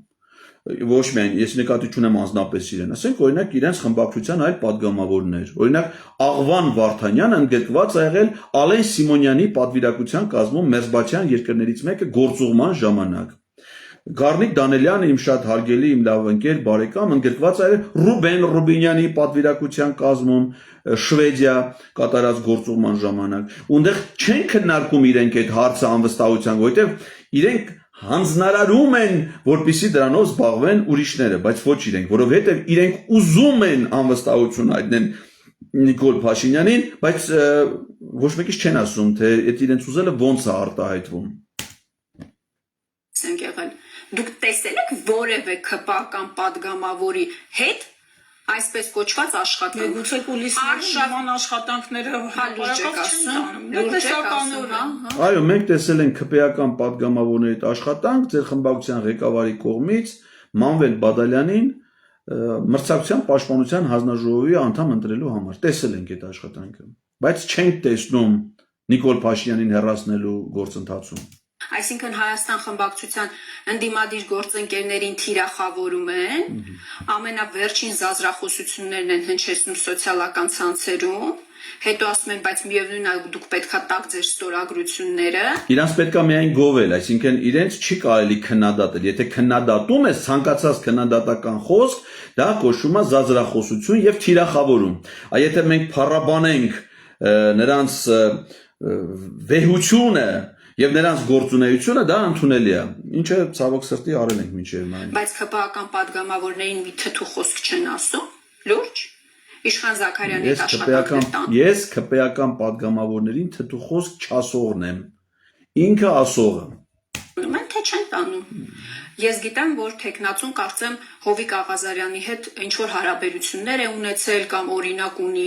Ոչ միայն ես նկատի չունեմ անձնապես իրեն, ասենք օրինակ իրենց խմբակցության այլ падգամավորներ, օրինակ Աղվան Վարդանյանը ընդգրկված ա եղել Ալեն Սիմոնյանի պատվիրակության կազմում Մերձբալթյան երկրներից մեկը գործուղման ժամանակ։ Գառնիկ Դանելյանը իմ շատ հարգելի իմ լավ ընկեր բարեկամ ընդգրկված ա եղել Ռուբեն Ռուբինյանի պատվիրակության կազմում Շվեդիա կատարած գործուղման ժամանակ։ Ունդեղ չեն քննարկում իրենք այդ հարցը անվստահության, որովհետև իրենք հանձնարարում են, որպեսզի դրանով զբաղվեն ուրիշները, բայց ոչ իրենք, որովհետև իրենք ուզում են անվստահություն հայտնեն Նիկոլ Փաշինյանին, բայց ոչ մեկից չեն ասում, թե այդ իրենց ուզելը ոնց է արտահայտվում։ Դուք տեսել եք որևէ քպական падգամավորի հետ այսպես կոչված աշխատանք։ Գուցե կուլիսներում նման աշխատանքները Այո, մենք տեսել ենք քպեական падգամավորների հետ աշխատանք ձեր խմբակցության ղեկավարի կողմից Մանվել Բադալյանին մրցակցության պաշտպանության հանձնաժողովի անդամ ընտրելու համար։ Տեսել ենք այդ աշխատանքը, բայց չենք տեսնում Նիկոլ Փաշինյանին հեռացնելու գործընթացում։ այսինքն Հայաստան խմբակցության ընդդիմադիր գործընկերներին թիրախավորում են, ամենավերջին զազրախոսություններն են հնչեցնում սոցիալական ցանցերում, հետո ասում են, բայց միևնույն է դուք պետքա տակ ձեր ստորագրությունները։ Իրանց պետքա միայն գովել, այսինքն իրենց չի կարելի քննադատել։ Եթե քննադատում ես ցանկացած քննադատական խոսք, դա կոչվում է զազրախոսություն եւ թիրախավորում։ Եթե մենք փառաբանենք նրանց վեհությունը եւ նրանց գործունեությունը, դա ընդունելի է։ Ինչը ցավոք սրտի արել ենք մինչեւ այն։ Բայց ԿՊԱ-կան падգամավորներին մի թթու խոսք չեն ասում, լուրջ։ Իշխան Զաքարյանի հետ աշխատանքներ տան։ Ես ԿՊԱ-կան падգամավորներին թթու խոսք չասողն եմ։ Ինքը ասողը։ Mən թե չեն տանում։ Ես գիտեմ, որ տեխնացուն կարծեմ Հովիկ Աղազարյանի հետ ինչ որ հարաբերություններ է ունեցել կամ օրինակ ունի։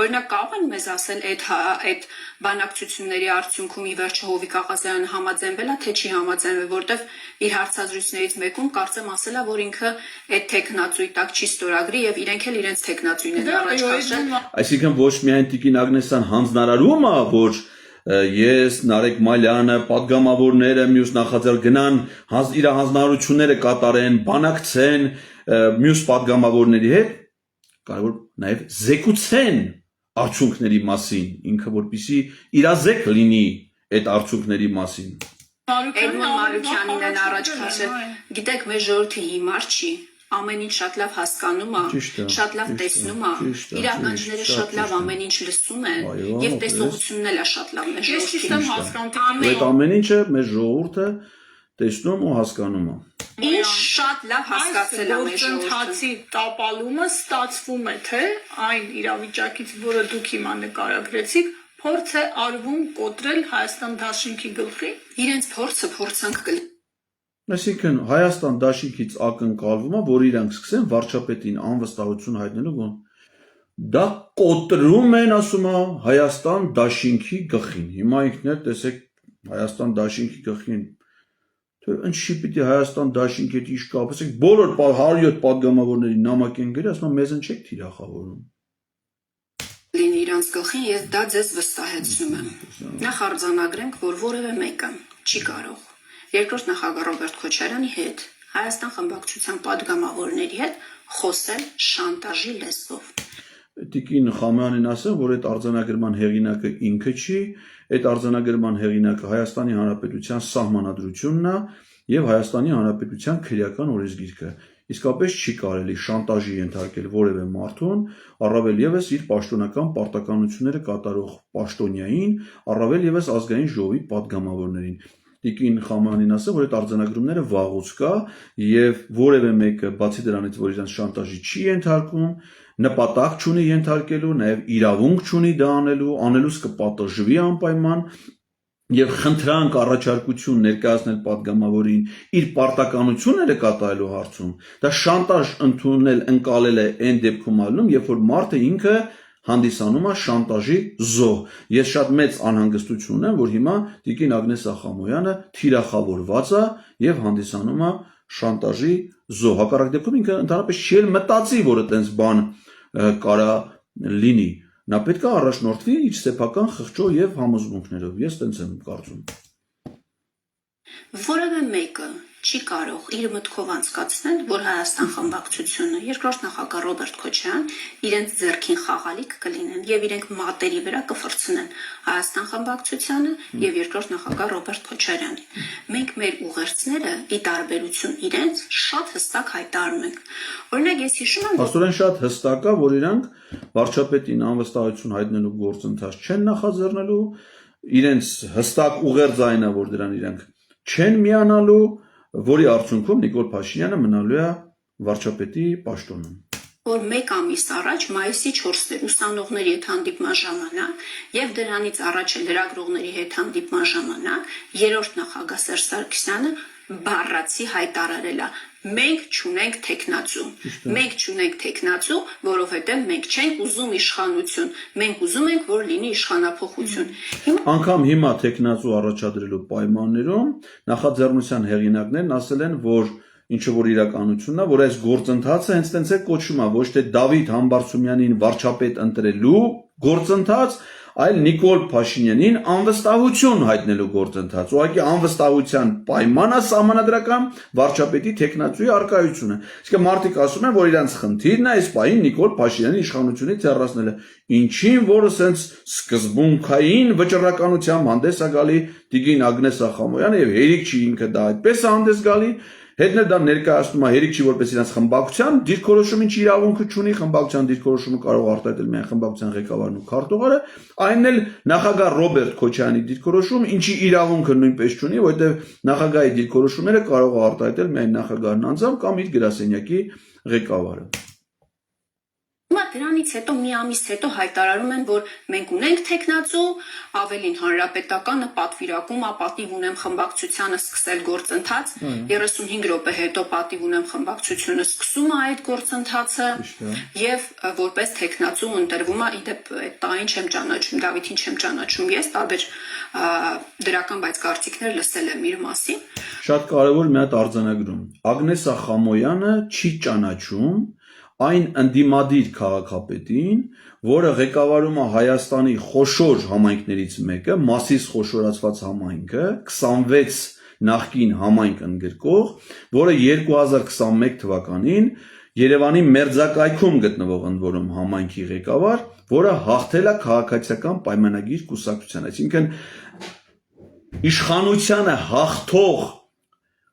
Օրինակ կարող են մեզ ասել այդ բանակցությունների արդյունքում ի վերջո Հովիկ Աղազարյանը համաձայնվել է, թե չի համաձայնվել, որտեվ իր հարցազրույցներից մեկում կարծեմ ասել է, որ ինքը այդ տեխնացուի տակ չի ստորագրի եւ իրենք էլ իրենց տեխնացուին են առաջ քաշել։ Այսինքն ոչ միայն Տիկին Ագնեսյան հանձնարարում է, որ ես, Նարեկ Մալյանը, падգամավորները, մյուս նախաձեռ գնան իր հանձնարարությունները կատարեն, բանակցեն մյուս падգամավորների հետ, կարևոր նաև զեկուցեն արդյունքների մասին, ինքը որպեսզի իրազեկ լինի այդ արդյունքների մասին։ Էդմոն Մարուկյանին են առաջ քաշել։ Գիտեք, մեր ժողովրդի հիմար չի։ Ամեն ինչ շատ լավ հասկանում է, շատ լավ տեսնում է, իր ականջները շատ լավ ամեն ինչ լսում են եւ տեսողությունն էլ է շատ լավ մեր Ես ճիշտ եմ հասկանում։ Այդ ամեն ինչը մեր ժողովուրդը տեսնում ու հասկանում է։ Ինչ շատ լավ հասկացել է մեր ժողովուրդը։ Գործընթացի տապալումը ստացվում է, թե այն իրավիճակից, որը դուք հիմա նկարագրեցիք, փորձ է արվում կոտրել Հայաստան դաշինքի գլխի։ Իրենց փորձը փորձանք կլինի։ Այսինքն Հայաստան դաշինքից ակնկալվում է, որ իրանք սկսեն վարչապետին անվստահություն հայտնելու դա կոտրում են, ասում է, Հայաստան դաշինքի գլխին։ Հիմա ինքներ տեսեք Հայաստան դաշինքի գլխին թե ինչի պիտի Հայաստան դաշինքի հետ ինչ կապ, ասեք բոլոր 107 падգամավորների նամակ են գրել, ասում մեզ են չեք թիրախավորում։ Լինի իրանց գլխին, ես դա ձեզ վստահեցնում եմ։ Նախ արձանագրենք, որ որևէ մեկը չի կարող երկրորդ նախագահ Ռոբերտ Քոչարյանի հետ, Հայաստան խմբակցության падգամավորների հետ խոսել շանտաժի լեզվով։ Տիկին Խամյանին ասեմ, որ այդ արձանագրման հեղինակը ինքը չի, այդ արձանագրման հեղինակը Հայաստանի Հանրապետության Սահմանադրությունն է եւ Հայաստանի Հանրապետության քրեական օրենսգիրքը։ Իսկապես չի կարելի շանտաժի ենթարկել որևէ մարդուն, առավել եւս իր պաշտոնական պարտականությունները կատարող պաշտոնյային, առավել եւս ազգային ժողովի падգամավորներին։ Տիկին Խամանին ասեմ, որ այդ արձանագրումները վաղուց կա եւ որևէ մեկը բացի դրանից, որ իրանց շանտաժի չի ենթարկում, նպատակ չունի ենթարկելու, նաեւ իրավունք չունի դա անելուց կպատժվի անպայման եւ խնդրանք առաջարկություն ներկայացնել падգամավորին իր պարտականությունները կատարելու հարցում, դա շանտաժ ընդունել ընկալել է այն դեպքում ալնում, երբ որ մարդը ինքը հանդիսանում է շանտաժի զոհ։ Ես շատ մեծ անհանգստություն ունեմ, որ հիմա Տիկին Ագնես Ախամոյանը թիրախավորված է եւ հանդիսանում է շանտաժի զոհ։ Հակառակ դեպքում ինքը ընդհանրապես չի էլ մտածի, որ այդպես բան կարա լինի։ Նա պետք է առաջնորդվի իր սեփական խղճով եւ համոզմունքներով։ Ես տենց եմ կարծում։ Որևէ մեկը չի կարող իր մտքով անցկացնել, որ Հայաստան խմբակցությունը երկրորդ նախագահ Ռոբերտ Քոչարյան իրենց ձեռքին խաղալիք կլինեն եւ իրենք մատերի վրա կֆրցնեն Հայաստան խմբակցությանը եւ երկրորդ նախագահ Ռոբերտ Քոչարյանին։ Մենք մեր ուղերձները ի տարբերություն իրենց շատ հստակ հայտարարում ենք։ Օրինակ ես հիշում եմ, Աստորեն շատ հստակ է, որ իրանք վարչապետին անվստահություն հայտնելու գործընթաց չեն նախաձեռնելու, իրենց հստակ ուղերձ այն է, որ դրան իրանք չեն միանալու, որի արդյունքում Նիկոլ Փաշինյանը մնալու է վարչապետի պաշտոնում։ Որ մեկ ամիս առաջ մայիսի 4-ին ուսանողների հետ հանդիպման ժամանակ եւ դրանից առաջ էլ լրագրողների հետ հանդիպման ժամանակ երրորդ նախագահ Սերժ Սարգսյանը բառացի հայտարարել է. մենք չունենք տեխնացու։ Մենք չունենք տեխնացու, որովհետեւ մենք չենք ուզում իշխանություն։ Մենք ուզում ենք, որ լինի իշխանափոխություն։ Անկամ հիմա տեխնացու առաջադրելու պայմաններում նախաձեռնության հեղինակներն ասել են, որ ինչը որ իրականությունն է, որ այս գործընթացը հենց տենց է կոչվում, ոչ թե Դավիթ Համբարձումյանին վարչապետ ընտրելու գործընթաց, այլ Նիկոլ Փաշինյանին անվստահություն հայտնելու գործընթաց։ Ուղղակի անվստահության պայման է սահմանադրական վարչապետի տեխնացուի արկայությունը։ Իսկ մարդիկ ասում են, որ իրանց խնդիրն է այս պահին Նիկոլ Փաշինյանի իշխանությունից հեռացնելը։ Ինչին, որը սենց սկզբունքային վճռականությամբ հանդես է գալի Տիգին Ագնես Ախամոյանը եւ հերիք չի ինքը դա այդպես է հանդես գալի, հետն էլ դա ներկայացնում է հերիք չի որպես իրենց խմբակցության դիրքորոշումին իրավունքը չունի, խմբակցության դիրքորոշումը կարող արտահայտել միայն խմբակցության ղեկավարն ու քարտուղարը, այն էլ նախագահ Ռոբերտ Քոչարյանի դիրքորոշում, ինչի իրավունքը նույնպես չունի, որովհետեւ նախագահի դիրքորոշումները կարող է արտահայտել միայն նախագահն անձամբ կամ իր գրասենյակի ղեկավարը։ Հիմա դրանից հետո մի ամիս հետո հայտարարում են, որ մենք ունենք տեխնացու, ավելին հանրապետականը պատվիրակում է, պատիվ ունեմ խմբակցությանը սկսել գործընթաց, 35 րոպե հետո պատիվ ունեմ խմբակցությունը սկսում է այդ գործընթացը եւ որպես տեխնացու ընտրվում է, իդեպ այդ տային չեմ ճանաչում, Դավիթին չեմ ճանաչում ես, տարբեր դրական բայց կարծիքներ լսել եմ իր մասին։ Շատ կարևոր մի հատ արձանագրում։ Ագնես Ախամոյանը չի ճանաչում այն ընդդիմադիր քաղաքապետին, որը ղեկավարում է Հայաստանի խոշոր համայնքներից մեկը, Մասիս խոշորացված համայնքը, 26 նախկին համայնք ընդգրկող, որը 2021 թվականին Երևանի մերձակայքում գտնվող ընդ որում համայնքի ղեկավար, որը հաղթել է քաղաքացիական պայմանագիր կուսակցության, այսինքն իշխանությանը հաղթող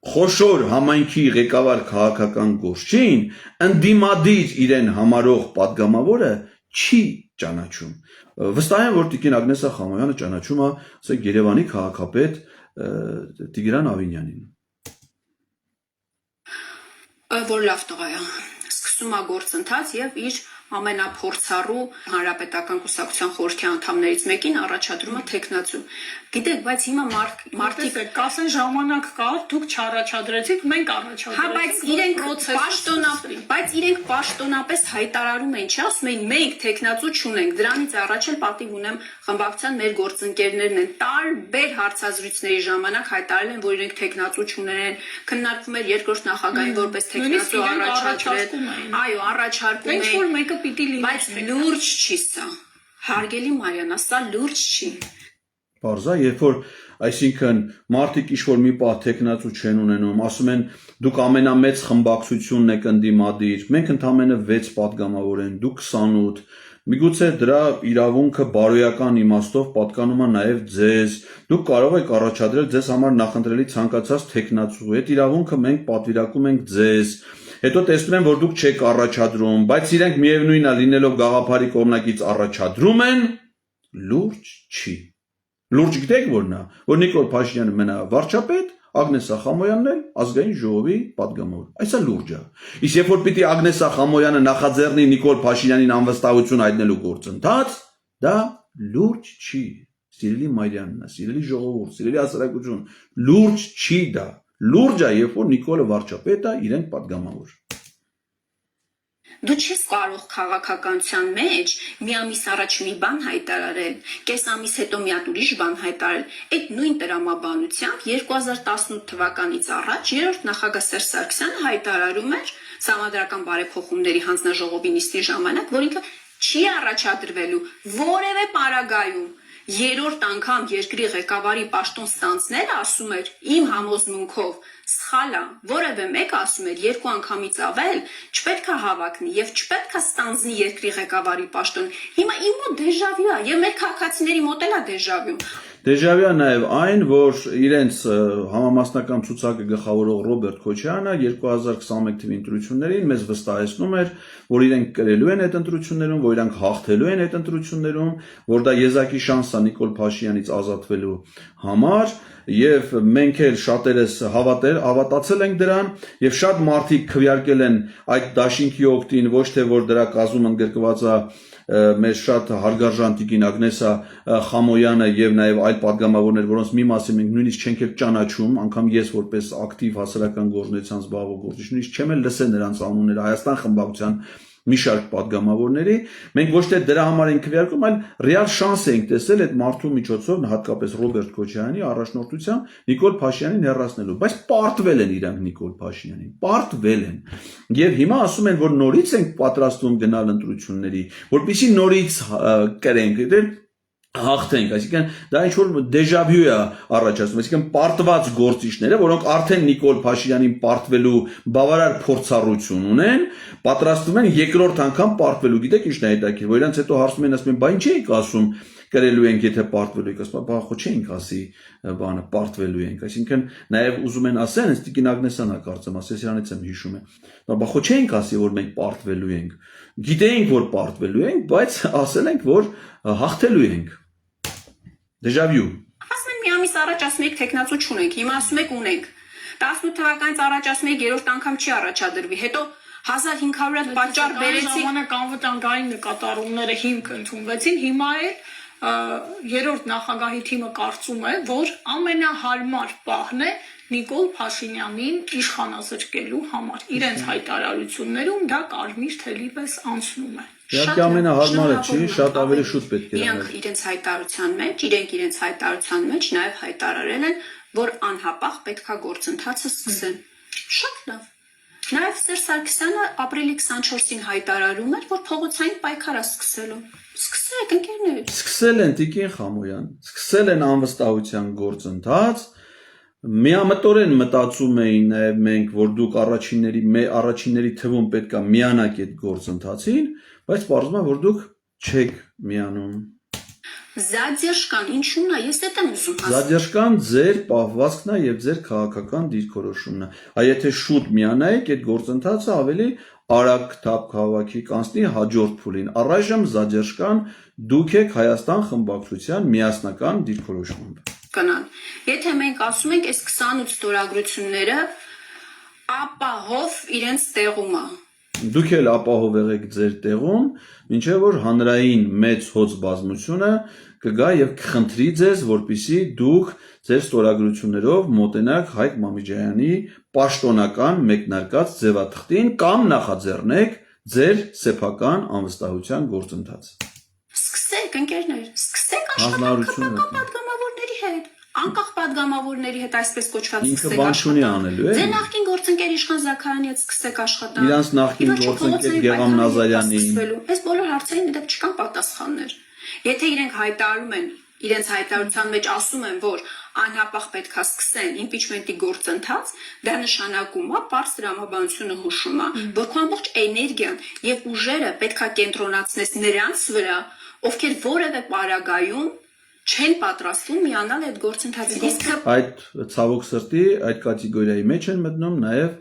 խոշոր համայնքի ղեկավար քաղաքական գործչին ընդդիմադիր իրեն համարող падգամավորը չի ճանաչում։ Վստահ եմ, որ Տիկին Ագնես Ախամոյանը ճանաչում է, ասենք, Երևանի քաղաքապետ Տիգրան Ավինյանին։ Որ լավ տղա է, սկսում է գործընթաց եւ իր ամենափորձառու հանրապետական կուսակցության խորհրդի անդամներից մեկին առաջադրում է տեխնացու։ Գիտեք, բայց հիմա մարդիկ կասեն ժամանակ կար, դուք չառաջադրեցիք, մենք առաջադրեցինք։ Հա, բայց իրենք պաշտոնապես հայտարարում են, չէ՞, ասում են մենք տեխնացու չունենք, դրանից առաջ էլ պատիվ ունեմ խմբակցության մեր գործընկերներն են տարբեր հարցազրույցների ժամանակ հայտարարել են, որ իրենք տեխնացու չունեն, քննարկվում էր երկրորդ նախագահին որպես տեխնացու առաջադրել։ Այո, առաջարկում են։ Բայց լուրջ չի սա, հարգելի Մարիանա, սա լուրջ չի։ Պարզա, երբ որ, այսինքն, մարդիկ ինչ-որ մի պահ տեխնացու չեն ունենում, ասում են, դուք ամենամեծ խմբակցությունն եք ընդդիմադիր, մենք ընդամենը 6 падգամավոր են, դուք 28, միգուցե դրա իրավունքը բարոյական իմաստով պատկանում է նաև ձեզ, դուք կարող եք առաջադրել ձեզ համար նախընտրելի ցանկացած տեխնացու, այդ իրավունքը մենք պատվիրակում ենք ձեզ, հետո տեսնում են, որ դուք չեք առաջադրում, բայց իրենք միևնույնն է լինելով գաղափարի կողմնակից առաջադրում են, լուրջ չի։ Լուրջ գիտեք որն է, որ Նիկոլ Փաշինյանը մնա վարչապետ, Ագնես Ախամոյանն էլ ազգային ժողովի падգամավոր։ Այսա լուրջ է։ Իսկ երբ որ պիտի Ագնես Ախամոյանը նախաձեռնի Նիկոլ Փաշինյանին անվստահություն հայտնելու գործընթաց, դա լուրջ չի։ Սիրելի Մարիաննա, սիրելի ժողովուրդ, սիրելի հասարակություն, լուրջ չի դա։ Լուրջ է, երբ որ Նիկոլը վարչապետ է, իրենք падգամավոր։ Դու չես կարող քաղաքականության մեջ մի ամիս առաջ մի բան հայտարարել, կես ամիս հետո մի հատ ուրիշ բան հայտարարել։ Այդ նույն տրամաբանությամբ 2018 թվականից առաջ երրորդ նախագահ Սերժ Սարգսյանը հայտարարում էր Սահմանադրական բարեփոխումների հանձնաժողովի նիստի ժամանակ, որ ինքը չի առաջադրվելու որևէ պարագայում։ Երրորդ անգամ երկրի ղեկավարի պաշտոն ստանցնել, ասում էր իմ համոզմունքով սխալ է, որևէ մեկ ասում էր 2 անգամից ավել չպետք է հավակնի եւ չպետք է ստանձնի երկրի ղեկավարի պաշտոն։ Հիմա իմ մոտ դեժավյու է եւ մեր քաղաքացիների մոտ էլ է դեժավյու։ Դեժավյու է նաև այն, որ իրենց համամասնական ցուցակը գլխավորող Ռոբերտ Քոչարյանը 2021 թվականի ընտրություններին մեզ վստահեցնում էր, որ իրենք կրելու են այդ ընտրություններում, որ իրանք հաղթելու են այդ ընտրություններում, որ դա եզակի շանս է Նիկոլ Փաշինյանից ազատվելու համար, եւ մենք էլ շատերս հավատացել ենք դրան, եւ շատ մարդիկ քվեարկել են այդ դաշինքի օգտին, ոչ թե որ դրա կազմում ընդգրկված է մեր շատ հարգարժան Տիկին Ագնես Ախամոյանը եւ նաեւ այլ падգամավորներ, որոնց մի մասը մենք նույնիսկ չենք էլ ճանաչում, անգամ ես որպես ակտիվ հասարակական գործունեության զբաղվող գործիչ նույնիսկ չեմ էլ լսել նրանց անունները Հայաստան խմբակցության մի շարք падգամավորների, մենք ոչ թե դրա համար ենք քվեարկում, այլ ռեալ շանս ենք տեսել այդ մարդու միջոցով, հատկապես Ռոբերտ Քոչարյանի առաջնորդությամբ Նիկոլ Փաշինյանին հեռացնելու, բայց պարտվել են իրանք Նիկոլ Փաշինյանին, պարտվել են։ Եվ հիմա ասում են, որ նորից ենք պատրաստվում գնալ ընտրությունների, որպեսզի նորից կրենք, հաղթենք, այսինքն դա ինչ որ դեժավյու է առաջացնում, այսինքն պարտված գործիչները, որոնք արդեն Նիկոլ Փաշինյանին պարտվելու բավարար փորձառություն ունեն, պատրաստվում են երկրորդ անգամ պարտվելու, գիտեք ինչն է հետաքրքիր, որ իրանց հետո հարցում են, ասում են, բա ինչ էիք ասում, կրելու ենք, եթե պարտվելու եք, ասում, բա խո չենք ասի, բանը պարտվելու ենք, այսինքն նաև ուզում են ասեն, հենց Տիկին Ագնեսյանն է կարծեմ, ասես իրանից եմ հիշում է, բա խո չենք ասի, որ մենք պարտվելու ենք, գիտեինք, որ պարտվելու ենք, բայց ասել ենք, որ հաղթելու ենք։ Դեժավյու։ Ասում են մի ամիս առաջ ասում եք տեխնացու չունենք, հիմա ասում եք ունենք։ 18 թվականից առաջ ասում եք երրորդ անգամ չի առաջադրվի, հետո 1500-ը պատճառ բերեցիք։ Ժամանակ անվտանգային նկատառումները հիմք ընդունվեցին, հիմա էլ երրորդ նախագահի թիմը կարծում է, որ ամենահարմար պահն է Նիկոլ Փաշինյանին իշխանազրկելու համար։ Իրենց հայտարարություններում դա կարմիր թելի պես անցնում է։ Իհարկե ամենահարմարը չի, շատ ավելի շուտ պետք է Իրանք իրենց հայտարարության մեջ նաև հայտարարել են, որ անհապաղ պետքա գործընթացը սկսեն։ Շատ լավ։ Նաև Սերժ Սարգսյանը ապրիլի 24-ին հայտարարում էր, որ փողոցային պայքար է սկսելու։ Սկսեք, ընկերներ։ Սկսել են Տիկին Խամոյան, սկսել են անվստահության գործընթաց, միամտորեն մտածում էին նաև մենք, որ դուք առաջինների թվում պետքա միանաք այդ գործընթացին, բայց պարզվում է, որ դուք չեք միանում։ Զադերժկան ինչու՞մն է, ես դա եմ ուզում հասկանալ։ Զադերժկան ձեր պահվածքն է եւ ձեր քաղաքական դիրքորոշումն է։ Եթե շուտ միանայիք, այդ գործընթացը ավելի արագ թափ քաղաքի կանցնի հաջորդ փուլին։ Առայժմ Զադերժկան դուք եք Հայաստան խմբակցության միասնական դիրքորոշմամբ։ Կնան։ Եթե մենք ասում ենք այս 28 ստորագրությունները ապահով իրենց տեղում է։ Դուք էլ ապահով եղեք ձեր տեղում, մինչև որ հանրային մեծ հոծ բազմությունը կգա եւ կխնդրի ձեզ, որպեսզի դուք ձեր ստորագրություններով մոտենաք Հայկ Մամիջյանի պաշտոնական մեկնարկած ձևաթղթին կամ նախաձեռնեք ձեր սեփական անվստահության գործընթաց։ Սկսեք, ընկերներ, սկսեք Հանրությունը պատգամավորների հետ։ Անկախ պատգամավորների հետ այսպես կոչված ինքը բան չունի անելու է։ Ձեր նախկին գործընկեր Իշխան Զաքարյանի հետ սկսեք աշխատանք։ Իրանց նախկին գործընկեր Գեգամ Նազարյանի։ Այս բոլոր հարցերին դեռ չկան պատասխաններ։ Եթե իրենք հայտարարում են, իրենց հայտարարության մեջ ասում են, որ անհապաղ պետքա սկսեն իմպիչմենտի գործընթաց, դա նշանակում է, պարզ տրամաբանությունը հուշում է, որ քո ամբողջ էներգիան եւ ուժերը պետքա կենտրոնացնես նրանց վրա, ովքեր որևէ պարագայում չեն պատրաստվում միանալ այդ գործընթացին։ Այդ ցավոք սրտի այդ կատեգորիայի մեջ են մտնում նաև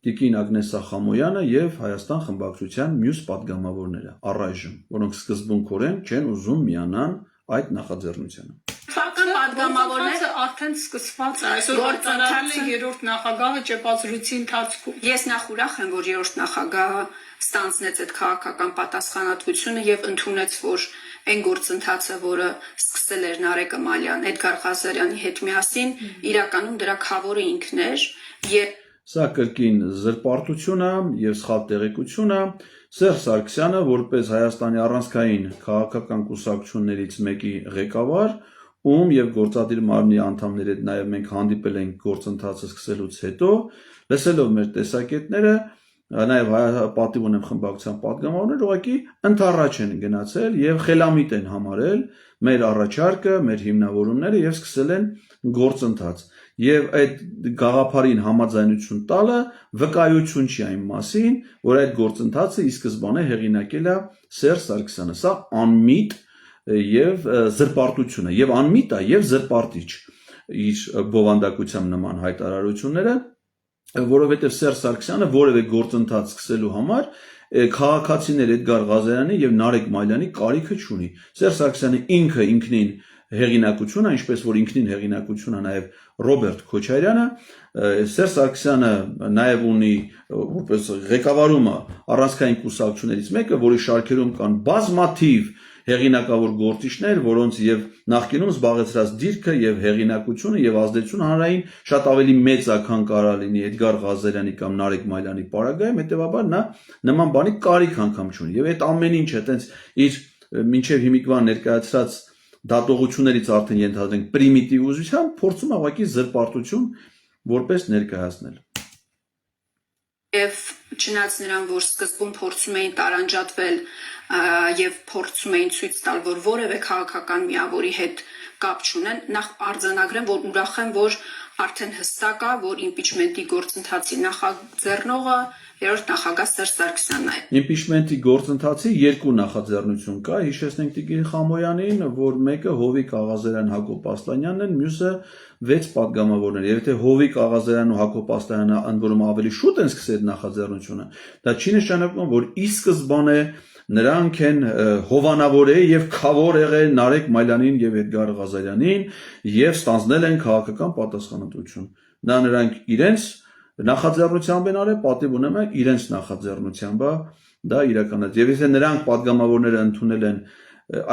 Տիկին Ագնեսա Խամոյանը եւ Հայաստան խմբակցության մյուս падգամավորները առայժմ, որոնք սկզբունքորեն չեն ուզում միանան այդ նախաձեռնությանը։ Ֆակտը падգամավորները արդեն սկսված է, այսօր գործընթացը երրորդ նախագահը ճեպազրույցի ընթացքում։ Ես նախ ուրախ եմ, որ երրորդ նախագահը ստանձնեց այդ քաղաքական պատասխանատվությունը եւ ընդունեց, որ այն գործընթացը, որը սկսել էր Նարեկ Ամալյան, Էդգար Ղազարյանի հետ միասին, իրականում դրա քավորը ինքն էր եւ Սա կրկին զրպարտություն է եւ սխալ տեղեկություն է։ Սերժ Սարգսյանը, որպես Հայաստանի առանցքային քաղաքական կուսակցություններից մեկի ղեկավար, ում եւ գործադիր մարմնի անդամների հետ նաեւ մենք հանդիպել ենք գործընթացը սկսելուց հետո, լսելով մեր տեսակետները, նաեւ պատիվ ունեմ խմբակցության падգամավորներ, ուղղակի ընդառաջ են գնացել եւ խելամիտ են համարել մեր առաջարկը, մեր հիմնավորումները եւ սկսել են գործընթաց։ Եվ այդ գաղափարին համաձայնություն տալը վկայություն չի այն մասին, որ այդ գործընթացը ի սկզբանե հեղինակել է Սերժ Սարգսյանը։ Սա անմիտ եւ զրպարտություն է, եւ անմիտ է եւ զրպարտիչ իր բովանդակությամբ նման հայտարարությունները, որովհետեւ Սերժ Սարգսյանը որևէ գործընթաց սկսելու համար քաղաքացիներ Էդգար Ղազարյանի եւ Նարեկ Մալյանի կարիքը չունի։ Սերժ Սարգսյանը ինքը ինքնին հեղինակությունը, ինչպես որ ինքնին հեղինակությունը նաև Ռոբերտ Քոչարյանը, Սերժ Սարգսյանը նաև ունի որպես ղեկավարումը առանցքային կուսակցություններից մեկը, որի շարքերում կան բազմաթիվ հեղինակավոր գործիչներ, որոնց եւ նախկինում զբաղեցրած դիրքը եւ հեղինակությունը եւ ազդեցությունը հանրային շատ ավելի մեծ է, քան կարա լինի Էդգար Ղազարյանի կամ Նարեկ Մալյանի պարագայում, հետեւաբար նա նման բանի կարիք անգամ չունի։ Եվ այդ ամեն ինչը այտենց իր մինչեւ հիմիկվա ներկայացրած դատողություններից արդեն ենթադրենք պրիմիտիվ ուզությամբ փորձում է ուղղակի զրպարտություն որպես ներկայացնել։ Եվ չնայած նրան, որ սկզբում փորձում էին տարանջատվել եւ փորձում էին ցույց տալ, որ որևէ քաղաքական միավորի հետ կապ չունեն, նախ արձանագրեմ, որ ուրախ եմ, որ արդեն հստակ է, որ իմպիչմենտի գործընթացի նախաձեռնողը երրորդ նախագահ Սերժ Սարգսյանն է։ Իմպիչմենտի գործընթացի երկու նախաձեռնություն կա, հիշեցնենք Տիկին Խամոյանին, որ մեկը Հովիկ Աղազարյան Հակոբ Ասլանյանն են, մյուսը 6 падգամավորներ։ Եվ եթե Հովիկ Աղազարյանն ու Հակոբ Ասլանյանը ընդ որում ավելի շուտ են սկսել նախաձեռնությունը, դա չի նշանակում, որ ի սկզբանե նրանք են հովանավորել եւ խավոր եղել Նարեկ Մայլյանին եւ Էդգար Ղազարյանին եւ ստանձնել են քաղաքական պատասխանատվություն։ Դա նրանք իրենց նախաձեռնությամբ են արել, պատիվ ունեմ է իրենց նախաձեռնությամբ դա իրականացել։ Եվ եթե նրանք падգամավորները ընդունել են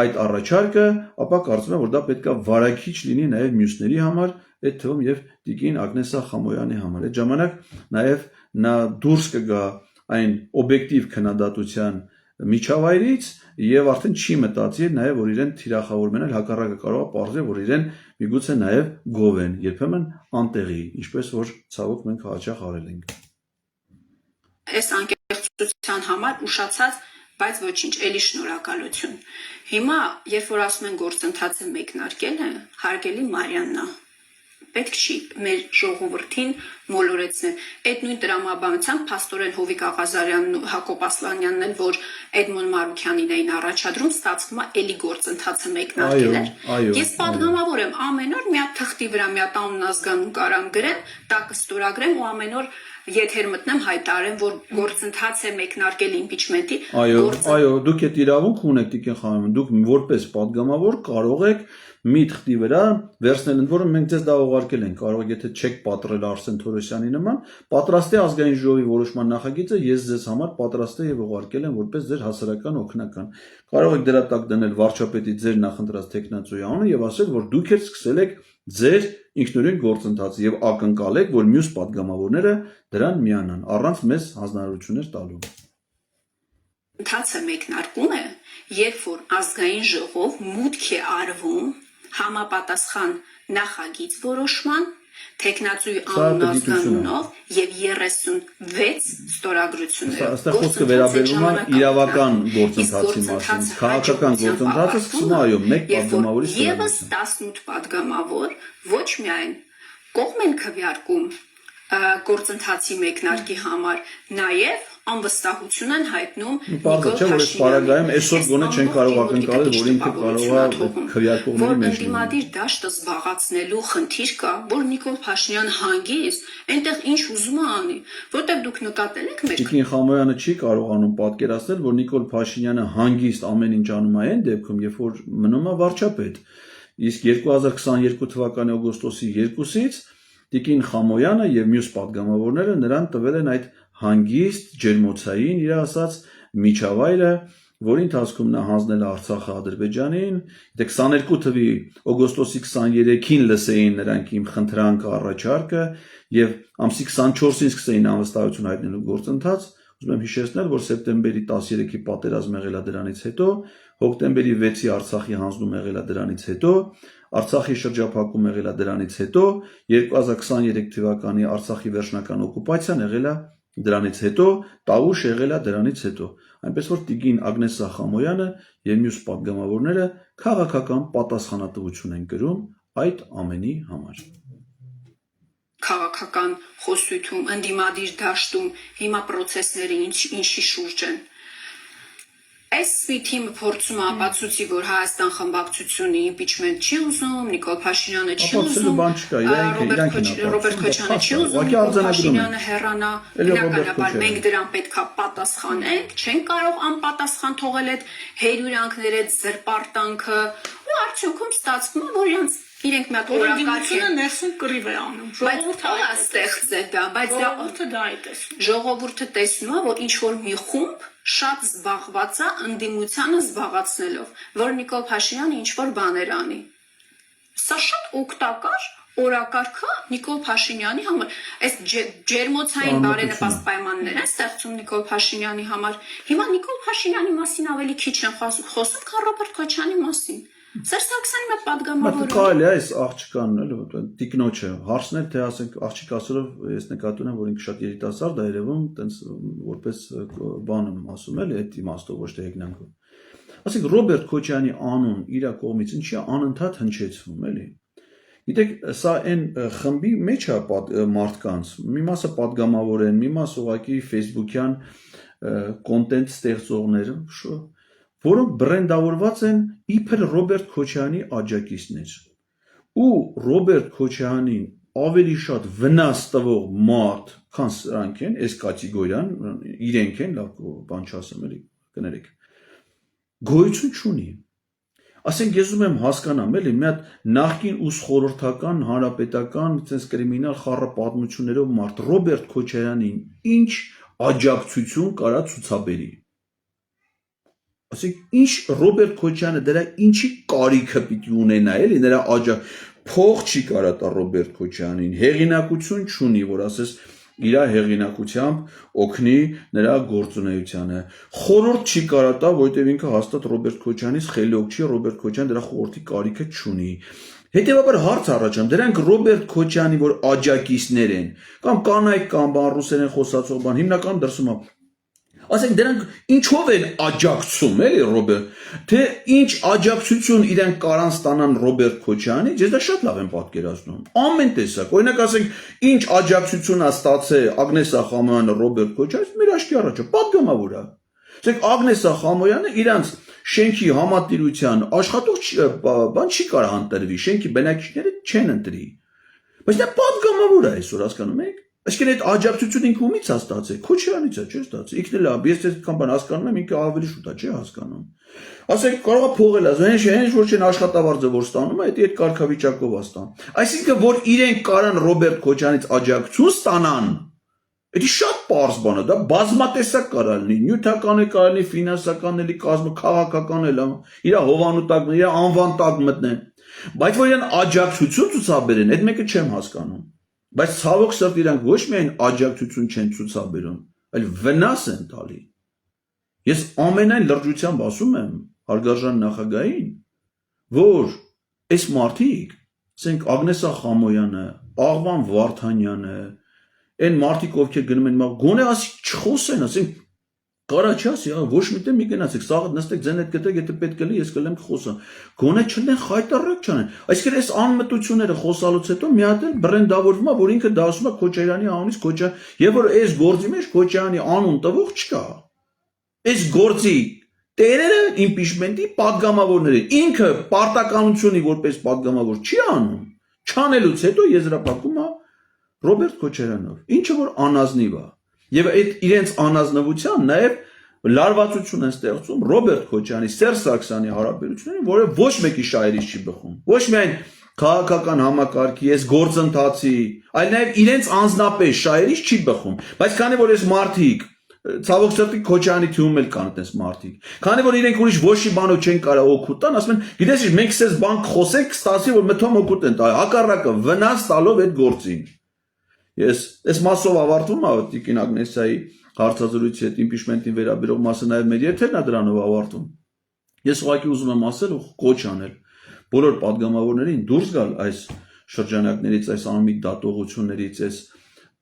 այդ առաջարկը, ապա կարծում եմ, որ դա պետք է վարակիչ լինի նաեւ մյուսների համար, այդ թվում եւ Տիկին Ագնեսա Խամոյանի համար։ Այդ ժամանակ նաեւ նա դուրս կգա այն օբյեկտիվ քննադատության միջավայրից եւ արդեն չի մտածի նաեւ որ իրեն թիրախավորում են, հակառակը կարող է պարզել, որ իրեն միգուցե նաեւ գովեն, երբեմն անտեղի, ինչպես որ ցավոք մենք հաճախ արել ենք։ Այս անկեղծության համար ուշացած, բայց ոչինչ, էլի շնորհակալություն։ Հիմա, երբ որ ասում են գործընթացը մեկնարկել է, հարգելի Մարիաննա, պետք չի մեր ժողովրդին մոլորեցնել։ Այդ նույն տրամաբանությամբ փաստորեն Հովիկ Աղազարյանն ու Հակոբ Ասլանյանն են, որ Էդմոն Մարուքյանին էին առաջադրում, ստացվում է էլի գործընթացը մեկնարկել էր։ Ես պատգամավոր եմ, ամեն օր մի հատ թղթի վրա մի հատ անունազգանուն կարամ գրեմ, տակը ստորագրեմ ու ամեն օր եթեր մտնեմ հայտարարեմ, որ գործընթաց է մեկնարկել իմպիչմենտի։ Այո, դուք այդ իրավունք ունեք Տիկին Խամոյան, դուք որպես պատգամավոր կարող եք մի թղթի վրա վերցնել, ընդ որում մենք ձեզ դա ուղարկել ենք, կարող եք եթե չեք պատրել Արսեն Թորոսյանի նման, պատրաստի ազգային ժողովի որոշման նախագիծը ես ձեզ համար պատրաստել եւ ուղարկել եմ որպես ձեր հասարակական օգնական։ Կարող եք դրա տակ դնել վարչապետի ձեր նախընտրած տեխնացուի անունը եւ ասել, որ դուք եք սկսել եք ձեր ինքնուրույն գործընթացը եւ ակնկալեք, որ մյուս падգամավորները դրան միանան, առանց մեզ հանձնարարություններ տալու։ Ընթացը մեկնարկում է, երբ որ ազգային ժողով մուտք է արվում համապատասխան նախագիծ որոշման, տեխնացուի անունազգանունով եւ 36 ստորագրություններով։ Այստեղ խոսքը վերաբերում է իրավական գործընթացի մասին, քաղաքական գործընթացը սկսվում է այո, մեկ падգամավորի Եվս 18 падգամավոր ոչ միայն կողմ են քվեարկում գործընթացի մեկնարկի համար, նաեւ անվստահություն են հայտնում Նիկոլ Փաշինյանին։ Այսօր գոնե չեն կարող ակնկալել, որ ինքը կարող է քվեարկողների մեջ լինի։ Դիմադիր դաշտը զբաղացնելու խնդիր կա, որ Նիկոլ Փաշինյանը հանգիստ այնտեղ ինչ ուզում է անի, որտեղ դուք նկատել եք մեր Տիկին Խամոյանը չի կարողանում պատկերացնել, որ Նիկոլ Փաշինյանը հանգիստ ամեն ինչ անում է այն դեպքում, երբ որ մնում է վարչապետ։ Իսկ 2022 թվականի օգոստոսի 2-ից Տիկին Խամոյանը եւ մյուս падգամավորները նրան տվել են այդ հանգիստ ջերմոցային իր ասած միջավայրը, որի ընթացքում նա հանձնել է Արցախը Ադրբեջանին, դե 22 թվականի օգոստոսի 23-ին լսեին նրանք իմ խնդրանքը առաջարկը եւ ամսի 24-ին սկսեին անվստահություն հայտնելու գործընթաց, ուզում եմ հիշեցնել, որ սեպտեմբերի 13-ի պատերազմը եղել է դրանից հետո, հոկտեմբերի 6-ի Արցախի հանձնում եղել է դրանից հետո, Արցախի շրջափակում եղել է դրանից հետո, 2023 թվականի Արցախի վերջնական օկուպացիան եղել է դրանից հետո, Տավուշ եղել է դրանից հետո, այնպես որ Տիկին Ագնեսա Խամոյանը եւ մյուս падգամավորները քաղաքական պատասխանատվություն են կրում այդ ամենի համար։ Քաղաքական խոսույթում, ընդդիմադիր դաշտում հիմա process-ները ինչի շուրջ են։ Այս թիմը փորձում է ապացուցի, որ Հայաստան խմբակցությունը impeachment չի ուզում, Նիկոլ Փաշինյանը չի ուզում, Ռոբերտ Քոչարյանը չի ուզում, Փաշինյանը հեռանա, բնականաբար մենք դրան պետքա պատասխանենք, չեն կարող անպատասխան թողել այդ հերյուրանքները, զրպարտանքը, ու արդյունքում ստացվում է, որ իրենք մի հատ օրակարգը ներսում կռիվ է անում։ Ժողովուրդը ստեղծել դա, բայց դա է տեսնում։ Ժողովուրդը տեսնում է, որ ինչ որ մի խումբ շատ զբաղված է ընդդիմությանը զբաղացնելով, որ Նիկոլ Փաշինյանը ինչ որ բաներ անի։ Սա շատ օգտակար օրակարգը Նիկոլ Փաշինյանի համար։ Այս ջերմոցային բարենպաստ պայմաններ են ստեղծում Նիկոլ Փաշինյանի համար։ Հիմա Նիկոլ Փաշինյանի մասին ավելի քիչ են խոսում, քան Ռոբերտ Քոչարյանի մասին։ Սերժ Սարգսյանը Բայց պատգամավոր է։ կարելի է այս աղջկան տիկնոջը հարցնել, թե ասենք աղջիկ ասելով ես նկատում եմ, որ ինքը շատ երիտասարդ է երևում, տենց որպես բան եմ ասում էլի այդ իմաստով ոչ թե հեգնանքով։ Ասենք Ռոբերտ Քոչարյանի անուն իր կողմից ինչի է անընդհատ հնչեցվում էլի։ Գիտեք, սա այն խմբի մեջ է մարդկանց, մի մասը պատգամավոր են, մի մասը ուղղակի Facebook-յան կոնտենտ ստեղծողներ, որոնք բրենդավորված են իբր Ռոբերտ Քոչարյանի աջակիցներ։ Ու Ռոբերտ Քոչարյանին ավելի շատ վնաս տվող մարդ, քան սրանք են, այս կատեգորիան, իրենք են, լավ բան չասեմ էլի, կներեք։ Գոյություն չունի։ Ասենք ես ուզում եմ հասկանամ, էլի, մի հատ նախկին ուս խորհրդական, հանրապետական, այդպես կրիմինալ խառը պատմություններով մարդ Ռոբերտ Քոչարյանին ինչ աջակցություն կարա ցուցաբերի։ Ասենք ինչ Ռոբերտ Քոչարյանը դրա ինչի կարիքը պիտի ունենա, էլի, նրա փող չի կարա տա Ռոբերտ Քոչարյանին, հեղինակություն չունի, որ ասես իր հեղինակությամբ օգնի նրա գործունեությանը։ Խորհուրդ չի կարա տա, որովհետև ինքը հաստատ Ռոբերտ Քոչարյանից խելոք չի, Ռոբերտ Քոչարյանը դրա խորհրդի կարիքը չունի։ Հետևաբար հարց առաջանում, դրանք Ռոբերտ Քոչարյանի որ աջակիցներ են, կամ կանայք կամ բան ռուսերեն խոսացող բան, հիմնականում դրսում է։ Ասենք դրանք ինչով են աջակցում, էլի Ռոբերտ, թե ինչ աջակցություն իրենք կարան ստանան Ռոբերտ Քոչարյանից, ես դա շատ լավ եմ պատկերացնում։ Ամեն տեսակ, օրինակ ասենք, ինչ աջակցություն է ստացել Ագնես Ախամոյանը Ռոբերտ Քոչարյանից, մեր աչքի առաջ է, պատգամավոր է։ Ասենք Ագնես Ախամոյանը իրանց շենքի համատիրության աշխատող բան չի կարող ընտրվի, շենքի բնակիչները չեն ընտրի։ Բայց դա պատգամավոր է այսօր, հասկանում եք։ Այսինքն այդ աջակցությունը ինքը ումից է ստացել, Քոչարյանից է, չէ՞ ստացել։ Ինքն էլ է, ես այդքան բան հասկանում եմ, ինքը ավելի շուտ է, չէ՞ հասկանում։ Ասենք կարող է փողել ասել, հենց որ չեն աշխատավարձը որ ստանում, այդ կարգավիճակով է ստանում։ Այսինքն որ իրենք կարան Ռոբերտ Քոչարյանից աջակցություն ստանան, դա շատ պարզ բան է, դա բազմատեսակ կարող լինի, նյութական է կարող լինի, ֆինանսական էլի կազմը, քաղաքական էլ, իր հովանու տակ, իր անվան տակ մտնեն։ Բայց որ իրեն աջակցություն ցուցաբերեն, այդ մեկը չեմ հասկանում։ Բայց ցավոք սրտի իրանք ոչ միայն աջակցություն չեն ցուցաբերում, այլ վնաս են տալի։ Ես ամենայն լրջությամբ ասում եմ հարգարժան նախագահին, որ այս մարդիկ, ասենք Ագնես Ախամոյանը, Աղվան Վարդանյանը, այն մարդիկ ովքեր գնում են, գոնե ասի չխոսեն, ասենք կարա չի ասի, ոչ միտեղ մի գնացեք, սաղ նստեք ձեն հետ գտեք, եթե պետք է լի, ես կլեմ կխոսամ։ Գոնե չլեն խայտարակ չանեն։ Այսինքն այս անմտությունները խոսալուց հետո մի հատ էլ բրենդավորվում է, որ ինքը դա ասում է Քոչարյանի անունից Քոչարյան, եւ որ այս գործի մեջ Քոչարյանի անուն տվող չկա։ Այս գործի տերերը իմպիչմենտի պատգամավորները, ինքը պարտականությունի որպես պատգամավոր չի անում, չանելուց հետո եզրափակում է Ռոբերտ Քոչարյանով, ինչը որ անազնիվ է։ Եվ այդ իրենց անազնվության նաև լարվածություն են ստեղծում Ռոբերտ Քոչարյանի, Սերժ Սարգսյանի հարաբերություններին, որը ոչ մեկի շահերից չի բխում։ Ոչ միայն քաղաքական համակարգի, այս գործընթացի, այլ նաև իրենց անձնապես շահերից չի բխում։ Բայց քանի որ այս մարդիկ ցավոք սրտի Քոչարյանի թիմում էլ կան այդպես մարդիկ։ Քանի որ իրենք ուրիշ ոչ մի բանով չեն կարող օգուտ տան, ասում են, գիտես ինչ, մենք ցես բան խոսենք, կստացի որ մթոմ օգուտ են տա, հակառակը վնաս տալով այդ գործին։ Ես այս մասով ավարտվում է Տիկին Ագնեսայի հարցազրույցի հետ իմպիչմենտին վերաբերող մասը նաև մեր եթերն է դրանով ավարտում։ Ես ուղղակի ուզում եմ ասել ու կոչ անել բոլոր պատգամավորներին դուրս գալ այս շրջանակներից, այս անմիտ դատողություններից, այս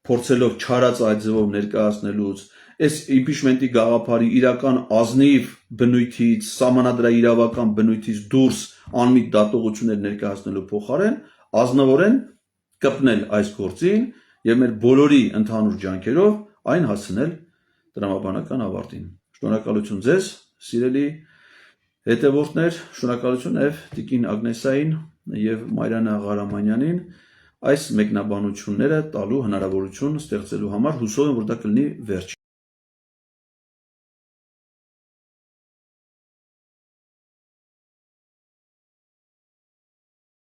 փորձելով չարած այդ ձևով ներկայացնելուց, այս իմպիչմենտի գաղափարի իրական ազնիվ բնույթից, սահմանադրաիրավական բնույթից դուրս անմիտ դատողություններ ներկայացնելու փոխարեն ազնվորեն կպնել այս գործին եւ մեր բոլորի ընդհանուր ջանքերով այն հասցնել տրամաբանական ավարտին։ Շնորհակալություն ձեզ, սիրելի հետևորդներ, շնորհակալություն եւ Տիկին Ագնեսային եւ Մարիաննա Ղարամանյանին այս մեկնաբանությունները տալու հնարավորություն ստեղծելու համար, հուսով եմ որ դա կլինի վերջ։